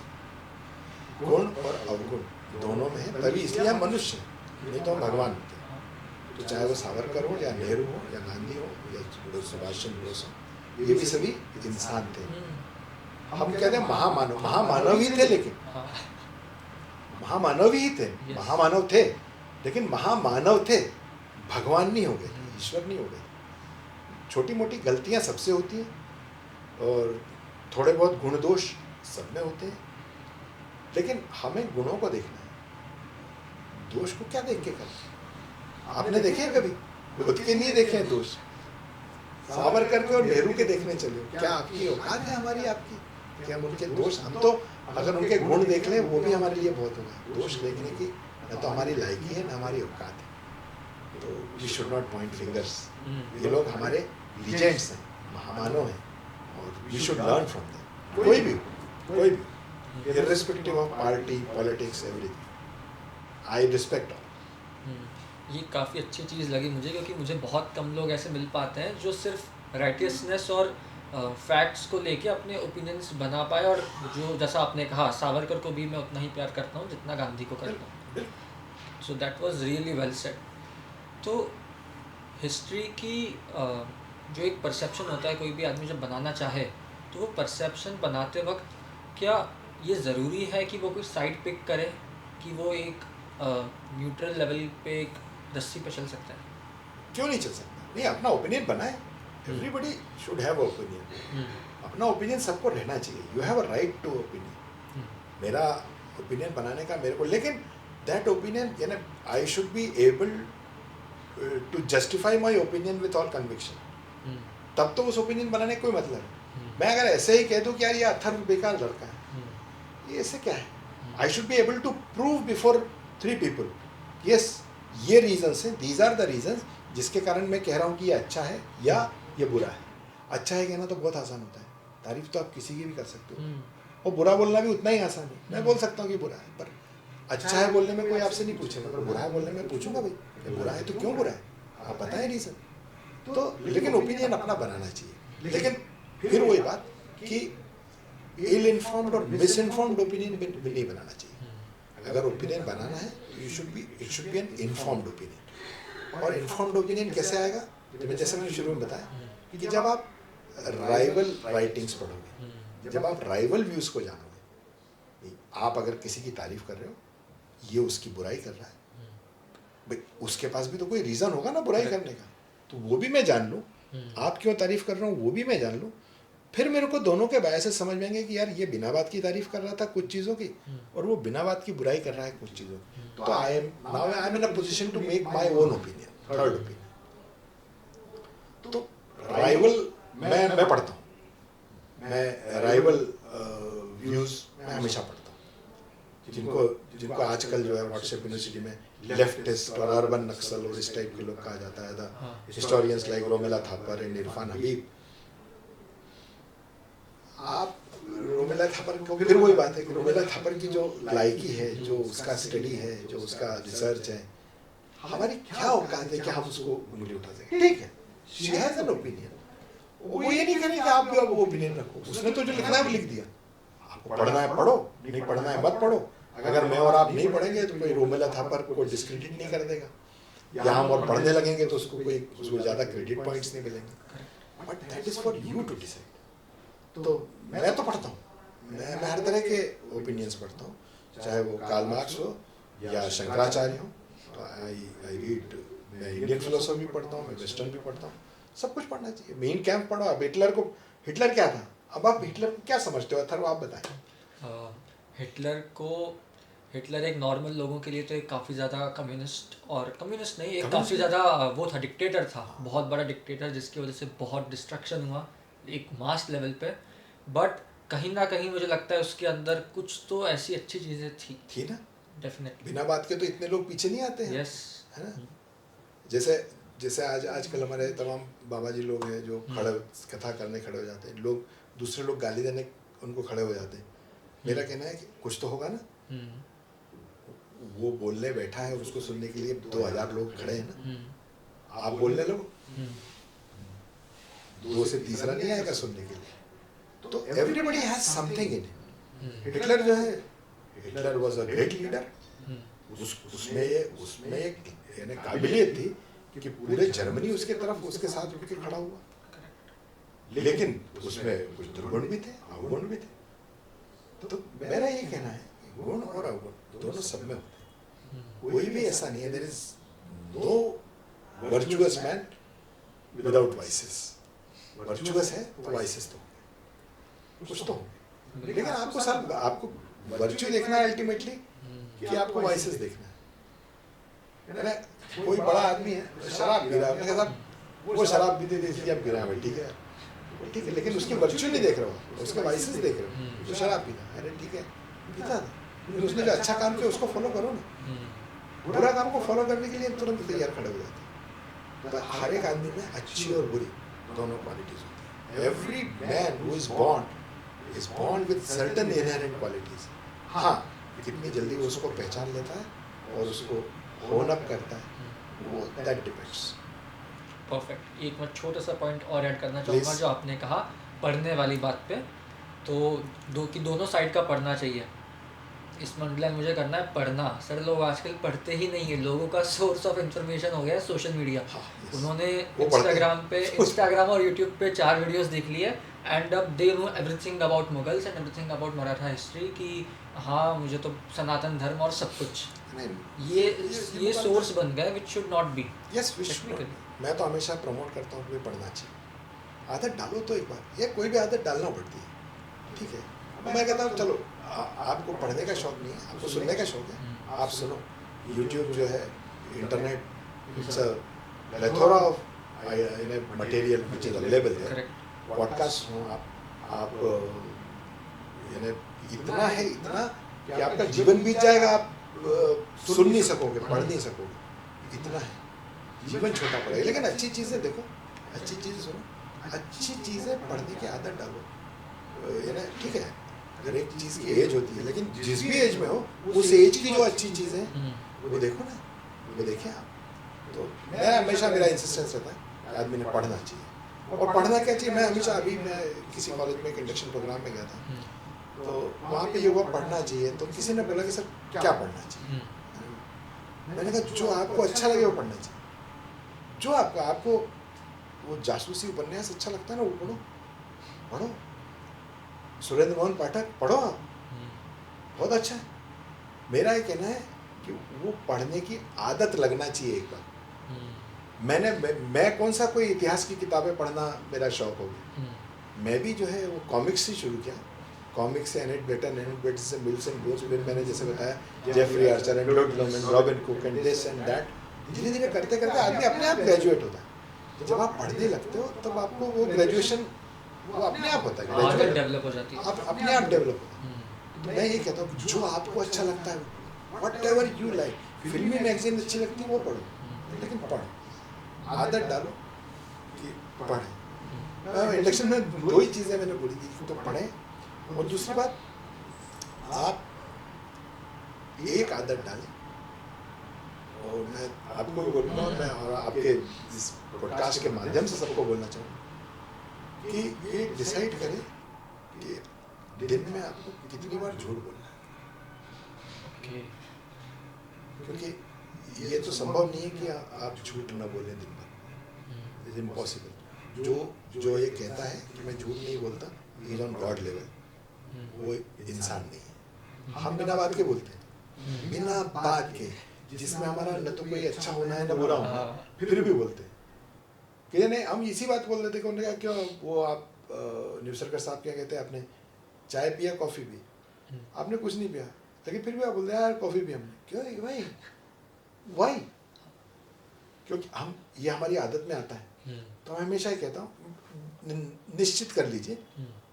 गुण और अवगुण दोनों में है, तभी इसलिए हम मनुष्य हैं, नहीं तो हम भगवान होते हैं. तो चाहे वो सावरकर हो या नेहरू हो या गांधी हो या सुभाष चंद्र बोस हो, ये भी सभी इंसान थे. हम कहते हैं महामानव, महामानव ही थे, लेकिन महामानव ही थे, महामानव थे, लेकिन महामानव थे, भगवान नहीं हो गए, ईश्वर नहीं हो गए. छोटी मोटी गलतियाँ सबसे होती हैं और थोड़े बहुत गुण दोष सब में होते हैं, लेकिन हमें गुणों को देखना है, दोष को क्या देख के करना. आपने देखे हैं कभी? खुद के नहीं देखे हैं दोष. सावरकर के और नेहरू के देखने चले, क्या आपकी औकात है हमारी आपकी? क्या हम उनके दोष, हम तो अगर उनके गुण देख लें वो भी हमारे लिए बहुत होगा. दोष देखने की न तो हमारी लायकी है, न हमारी औकात है. तो we should not point fingers. ये लोग हमारे लीजेंड्स हैं, महामानव हैं, और we should learn from them. कोई भी, irrespective of party, politics, everything. I respect all. ये काफ़ी अच्छी चीज़ लगी मुझे, क्योंकि मुझे बहुत कम लोग ऐसे मिल पाते हैं जो सिर्फ राइटियसनेस और फैक्ट्स को लेके अपने ओपिनियंस बना पाए, और जो जैसा आपने कहा सावरकर को भी मैं उतना ही प्यार करता हूँ जितना गांधी को करता हूँ. So that was really well said. तो हिस्ट्री की जो एक परसेप्शन होता है, कोई भी आदमी जब बनाना चाहे तो वो परसेप्शन बनाते वक्त क्या ये ज़रूरी है कि वो कोई साइड पिक करे, कि वो एक न्यूट्रल लेवल पे एक रस्सी पे चल सकता है? क्यों नहीं चल सकता? नहीं, अपना ओपिनियन बनाए. Everybody should have opinion. अपना ओपिनियन सबको रहना चाहिए. You have a right to opinion. मेरा ओपिनियन बनाने का मेरे को, लेकिन दैट ओपिनियन यानी I should be able to justify my opinion with all conviction. तब तो उस ओपिनियन बनाने का कोई मतलब है. मैं अगर ऐसे ही कह दूं कि यार ये अथर्व बेकार लड़का है, ये ऐसे क्या है? I should be able to prove before 3 people, yes ये रीजंस हैं, दीज आर द रीजंस जिसके कारण मैं कह रहा हूँ कि ये अच्छा है या ये बुरा है. अच्छा है कहना तो बहुत आसान होता है, तारीफ तो आप किसी की भी कर सकते हो, और बुरा बोलना भी उतना ही आसान है. मैं बोल सकता हूँ कि बुरा है, पर अच्छा है बोलने में कोई आपसे नहीं पूछेगा, पर बुरा है बोलने में पूछूंगा भाई, ये बुरा है तो क्यों बुरा है, आप बताएं रीजन. तो लेकिन ओपिनियन अपना बनाना चाहिए. लेकिन फिर वही बात कि इल इन्फॉर्म्ड और मिस इन्फॉर्म्ड ओपिनियन नहीं बनाना चाहिए. अगर ओपिनियन बनाना है it should be N informed opinion. और इन्फॉर्म्ड ओपिनियन कैसे आएगा? तो जैसे मैंने शुरू में बताया कि जब आप राइवल राइटिंग्स पढ़ोगे, जब आप राइवल व्यूज़ को जानोगे. आप अगर किसी की तारीफ कर रहे हो, ये उसकी बुराई कर रहा है, भाई उसके पास भी तो कोई रीज़न होगा ना बुराई करने का, तो वो भी मैं जान लूँ. आप क्यों तारीफ कर रहा हूँ वो भी मैं जान लूँ. फिर मेरे को दोनों के बायस से समझ में आएंगे कि यार ये बिना बात की तारीफ कर रहा था कुछ चीज़ों की, और वो बिना बात की बुराई कर रहा है कुछ चीज़ों की. तो I am in a position to make my own opinion, third opinion. तो राइवल मैं पढ़ता हूँ, मैं राइवल व्यूज़ मैं हमेशा पढ़ता हूँ. जिनको आजकल जो है व्हाट्सएप यूनिवर्सिटी में लेफ्टिस्ट और अर्बन नक्सल और इस टाइप के लोग कहा जाता है, the historians like Romila Thapar and Irfan Habib. आप रोमेला थापर को, फिर वही बात है कि रोमेला थापर की जो लायकी है, जो उसका स्टडी है, जो उसका रिसर्च है, हमारी क्या औकात है कि हम उसको उंगली उठा सकें. ठीक है, शी हैज एन ओपिनियन. वो ये नहीं करें कि आप भी अब ओपिनियन रखो. उसने तो जो लिखना है वो लिख दिया. आपको पढ़ना है पढ़ो, नहीं पढ़ना है मत पढ़ो. अगर मैं और आप नहीं पढ़ेंगे तो कोई रोमेला थापर को डिस्क्रेडिट नहीं कर देगा. या हम और पढ़ने लगेंगे तो उसको ज़्यादा क्रेडिट पॉइंट्स नहीं मिलेंगे, but that is for you to decide. तो मैं तो पढ़ता हूँ, मैं हर तरह के ओपिनियंस पढ़ता हूँ, चाहे वो कार्ल मार्क्स हो या शंकराचार्य हो। तो आई रीड, मैं इंडियन फिलोसफी पढ़ता हूँ, मैं वेस्टर्न भी पढ़ता हूँ, सब कुछ पढ़ना चाहिए। मेन कैंप पढ़ो। अब हिटलर क्या था, अब आप हिटलर को क्या समझते हो अथर्व, आप बताएं। हिटलर एक नॉर्मल लोगों के लिए तो एक काफ़ी ज़्यादा कम्युनिस्ट नहीं, एक Communist काफ़ी ज़्यादा वो था, डिक्टेटर था, बहुत बड़ा डिक्टेटर, जिसकी वजह से बहुत डिस्ट्रक्शन हुआ एक मास लेवल पे। बट कहीं ना कहीं मुझे लगता है उसके अंदर कुछ तो ऐसी अच्छी चीज़ें थी ना, डेफिनेटली। बिना बात के तो इतने लोग पीछे नहीं आते हैं, यस। है ना। जैसे जैसे आजकल हमारे तमाम बाबा जी लोग हैं जो कथा करने खड़े हो जाते हैं, लोग दूसरे लोग गाली देने उनको खड़े हो जाते हैं। मेरा कहना है कि कुछ तो होगा ना, वो बोलने बैठा है, उसको सुनने के लिए 2000 लोग खड़े हैं ना, आप बोलने लगो, 2 से तीसरा नहीं आएगा सुनने के लिए। तो everybody has something in it. Hitler जो है, Hitler was a great leader. उसमें एक यानी काबिलियत थी कि पूरे जर्मनी उसके तरफ उसके साथ उठ के खड़ा हुआ, लेकिन उसमें कुछ दुर्गुण भी थे, अवगुण भी थे। तो मेरा ये कहना है कि गुण और अवगुण दोनों सब में होते हैं, कोई भी ऐसा नहीं है, there is no virtuous man without vices. Virtuous है तो वाइसेस तो होंगे, कुछ तो होंगे, लेकिन आपको वर्च्यू देखना है अल्टीमेटली कि आपको वाइसेस देखना है। कोई बड़ा आदमी है शराब पी रहा है, मैंने कहा वो शराब पीते थे इसलिए आप पी रहे हैं, ठीक है, लेकिन उसकी वर्च्यू नहीं देख रहे हो, उसके वाइसेस देख रहे हो। तो शराब पीता, अरे ठीक है पीता था, लेकिन उसने जो अच्छा काम किया उसको फॉलो करो ना। बुरा काम को फॉलो करने के लिए तुरंत तैयार खड़े हो जाते हैं। तो हर एक आदमी में अच्छी और बुरी दोनों क्वालिटीज होती है। Every man who is born with certain inherent qualities। हाँ, कितनी जल्दी वो उसको पहचान लेता है और उसको होन अप करता है, वो दैट डिपेंड्स। परफेक्ट। एक मैं छोटा सा पॉइंट और ऐड करना चाहूँगा जो आपने कहा पढ़ने वाली बात पे, तो दोनों साइड का पढ़ना चाहिए। इसमें अंडरलाइन मुझे करना है पढ़ना। सर लोग आजकल पढ़ते ही नहीं है, लोगों का सोर्स ऑफ इंफॉर्मेशन हो गया है सोशल मीडिया। उन्होंने इंस्टाग्राम और यूट्यूब पे 4 वीडियोस देख लिए एंड अब they know everything about Mughals and everything about Maratha history, कि हाँ मुझे तो सनातन धर्म और सब कुछ, ये सोर्स बन गया which should not be. Yes, मैं तो हमेशा प्रमोट करता हूँ कि पढ़ना चाहिए। आदत डालो तो एक बार, ये कोई भी आदत डालना पड़ती है, ठीक है। मैं कहता हूँ चलो आपको पढ़ने का शौक नहीं है, आपको सुनने का शौक है, आप सुनो। यूट्यूब जो है, internet, it's a plethora of material which is available है। पॉडकास्ट हो, आप यानी इतना है, इतना कि आपका जीवन बीत जाएगा, आप सुन नहीं सकोगे, पढ़ नहीं सकोगे, इतना है। जीवन छोटा पड़ेगा, लेकिन अच्छी चीज़ें देखो, अच्छी चीज़ें सुनो, अच्छी चीज़ें पढ़ने की आदत डालो। यानी ठीक है, हर एक चीज़ की एज होती है, लेकिन जिस भी एज में हो उस एज की जो अच्छी चीज़ें वो देखो ना, वो देखें आप। तो मैं हमेशा, मेरा इंसिस्टेंस रहता है आदमी ने पढ़ना चाहिए। और पढ़ना क्या चाहिए, मैं हमेशा, अभी मैं किसी कॉलेज में एक इंडक्शन प्रोग्राम में गया था, तो वहाँ पे ये हुआ पढ़ना चाहिए, तो किसी ने बोला कि सर क्या पढ़ना चाहिए। मैंने कहा जो आपको अच्छा लगे वो पढ़ना चाहिए। जो आपको वो जासूसी उपन्यास अच्छा लगता है ना, वो पढ़ो। सुरेंद्र मोहन पाठक पढ़ो आप, बहुत अच्छा है। मेरा ये कहना है कि वो पढ़ने की आदत लगना चाहिए एक बार। मैं कौन सा कोई इतिहास की किताबें पढ़ना मेरा शौक हो गया। मैं भी जो है वो कॉमिक्स से शुरू किया, कॉमिक्स से एनेट बेटन से मिल्स एंड बोन्स, फिर मैंने जैसे बताया Jeffrey Archer and Robin Cook and this and that. धीरे धीरे करते करते आदमी अपने आप ग्रेजुएट होता है। जब आप पढ़ने लगते हो तब आपको वो ग्रेजुएशन वो अपने आप होता है, ग्रेजुएट डेवलप हो जाती है, आप अपने आप डेवलप होता है। तो मैं ये कहता हूँ जो आपको अच्छा लगता है, व्हाटएवर यू लाइक, फिल्मी मैगजीन अच्छी लगती है वो पढ़ो, लेकिन पढ़ो, आदत डालो कि पढ़ें। इंडक्शन में 2 ही चीज़ें मैंने बोली थी, तो पढ़ें, और दूसरी बात आप एक आदत डालें। और मैं आपको भी बोलूँगा, मैं और आपके इस पॉडकास्ट के माध्यम से सबको बोलना चाहूँगा कि ये डिसाइड करें कि दिन में आपको कितनी बार झूठ बोलना है। क्योंकि ये तो संभव नहीं है कि आप झूठ ना बोलें दिन भर, इज इम्पॉसिबल। जो ये कहता है कि मैं झूठ नहीं बोलता, इज ऑन गॉड लेवल, वो इंसान नहीं है। हम बिना बात के बोलते हैं, बिना बात के, जिसमें हमारा न तो कोई अच्छा होना है न बुरा होना है, फिर भी बोलते हैं कि नहीं। हम इसी बात बोल रहे थे कि उन्होंने कहा क्यों वो आप न्यूसरकर साहब क्या कहते हैं, आपने चाय पिया कॉफ़ी पी, आपने कुछ नहीं पिया, लेकिन फिर भी आप बोलते हैं यार कॉफ़ी पी हमने, क्यों भाई वाई? क्योंकि हम ये हमारी आदत में आता है। तो मैं हमेशा ही कहता हूँ निश्चित कर लीजिए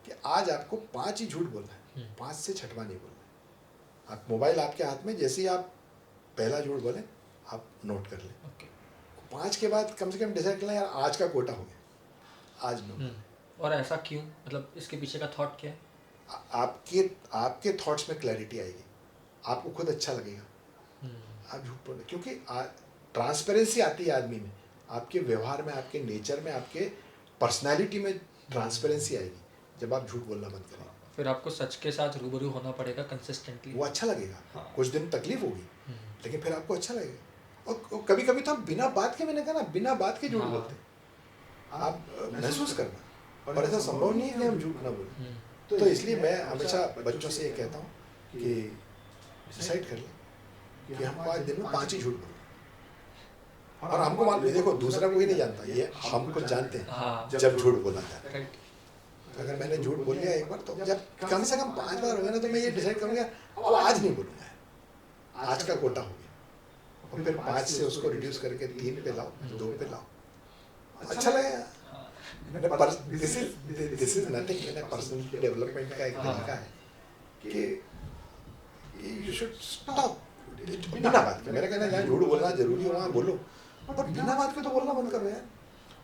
कि आज आपको 5 ही झूठ बोलना है, 5 से छठवां नहीं बोलना है। आप मोबाइल आपके हाथ में, जैसे ही आप पहला झूठ बोलें आप नोट कर लें। 5 के बाद कम से कम डिसाइड करना यार आज का कोटा हो गया, आज में। और ऐसा क्यों, मतलब इसके पीछे का थॉट क्या है? आपके थॉट्स में क्लैरिटी आएगी, आपको खुद अच्छा लगेगा आप झूठ बोले, क्योंकि ट्रांसपेरेंसी आती है आदमी में, आपके व्यवहार में, आपके नेचर में, आपके पर्सनालिटी में ट्रांसपेरेंसी आएगी जब आप झूठ बोलना बंद करें। फिर आपको सच के साथ रूबरू होना पड़ेगा कंसिस्टेंटली, वो अच्छा लगेगा। कुछ दिन तकलीफ होगी, लेकिन फिर आपको अच्छा लगेगा। और कभी कभी तो हम बिना बात के, मैंने कहा ना, बिना बात के झूठ बोलते हैं। आप महसूस करना, और ऐसा संभव नहीं है कि हम झूठ ना बोलें। तो इसलिए मैं हमेशा बच्चों से ये कहता हूँ कि डिसाइड कर लें कि हमको आज दिन में 5 ही झूठ बोलना। और हमको मालूम, देखो दूसरा कोई नहीं जानता, ये हमको जानते हैं जब झूठ बोला जाता है। अगर मैंने झूठ बोल लिया एक बार, तो जब कम से कम 5 बार हो गया ना, तो मैं ये डिसाइड करूँगा अब आज नहीं बोलूँगा, आज का कोटा हो गया। और फिर 5 से उसको रिड्यूस करके 3 पे लाओ, 2 पे लाओ, अच्छा लगेगा। दिस इज नथिंग, मैंने पर्सनल डेवलपमेंट का एक तरीका है कि यू शुड स्टॉप बिना बात के। मेरा कहना है जहाँ झूठ बोलना जरूरी हो वहाँ बोलो, पर बिना बात के तो बोलना बंद करो यार।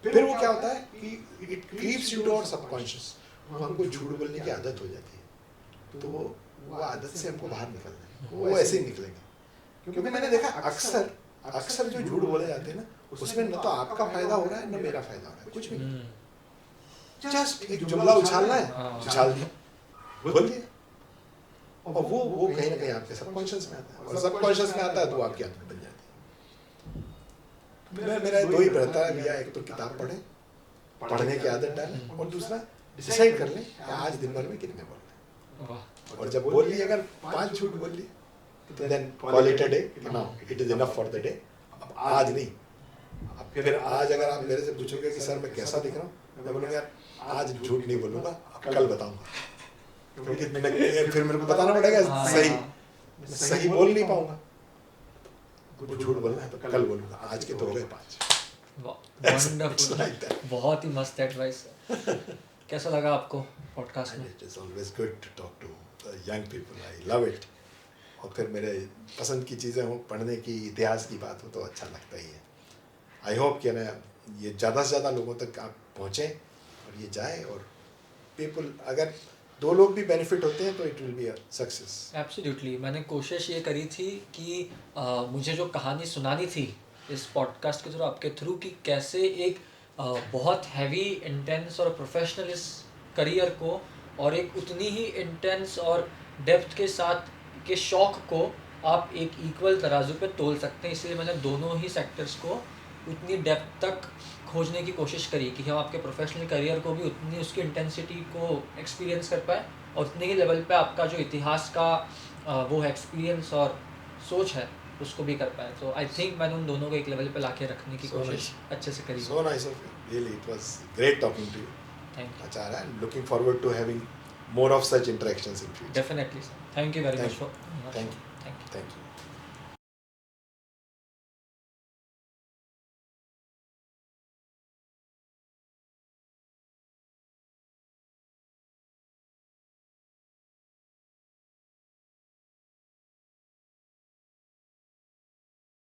फिर वो क्या होता है कि it creeps into our subconscious, हमको झूठ बोलने की आदत हो जाती है। तो वो आदत से हमको बाहर निकलना है, वो ऐसे ही निकलेंगे। क्योंकि मैंने देखा अक्सर जो झूठ बोले जाते हैं ना, उसमें न तो आपका फायदा हो रहा है न मेरा फायदा हो रहा है, कुछ भी नहीं। जस्ट एक जुमला उछालना है, उछाल दिया, बोल दिया, और वो कहीं ना कहीं आपके सबकॉन्शियस में आता है, और सबकॉन्शियस में आता है तो वो आपकी आदत बन जाती है। मेरा 2 ही रहता है भैया, एक तो किताब पढ़ने की आदत डालें, और दूसरा डिसाइड कर लें कि आज दिन भर में कितने बोलना है। और जब बोल लिए, अगर 5 झूठ बोल लिए, तो then call it a day, now it is enough for the day. अब आज नहीं, फिर आज अगर आप मेरे से पूछोगे कि सर मैं कैसा दिख रहा हूँ, मैं बोलूँगा यार आज झूठ नहीं बोलूँगा, कल बताऊँगा, क्योंकि फिर मेरे को बताना पड़ेगा सही बोल नहीं पाऊंगा। झूठ बोलना है तो कल बोलूँगा, आज के तो हो गए 5। वंडरफुल, बहुत ही मस्त एडवाइस। कैसा लगा आपको पॉडकास्ट में? It is always good to talk to young people, I love it. और फिर मेरे पसंद की चीज़ें हो, पढ़ने की, इतिहास की बात हो, तो अच्छा लगता ही है। आई होप कि ना ये ज़्यादा से ज़्यादा लोगों तक आप पहुँचें और ये जाए, और पीपल अगर 2 लोग भी बेनिफिट होते हैं तो it will be a success. Absolutely, मैंने कोशिश ये करी थी कि मुझे जो कहानी सुनानी थी इस पॉडकास्ट के थ्रू, आपके थ्रू, कि कैसे एक बहुत हैवी, इंटेंस और प्रोफेशनल इस करियर को, और एक उतनी ही इंटेंस और डेप्थ के साथ के शौक को आप एक इक्वल तराजू पे तोल सकते हैं। इसलिए मैंने दोनों ही सेक्टर्स को उतनी डेप्थ तक खोजने की कोशिश करी कि हम आपके प्रोफेशनल करियर को भी उतनी उसकी इंटेंसिटी को एक्सपीरियंस कर पाए, और उतने ही लेवल पे आपका जो इतिहास का वो है एक्सपीरियंस और सोच है उसको भी कर पाए। तो आई थिंक मैंने उन दोनों को एक लेवल पे लाके रखने की कोशिश अच्छे से करी। So nice of you, really it was great talking to you. Thank you. अच्छा रहा, and looking forward to having more of such interactions in future. Definitely, sir. Thank you very much for. Thank you.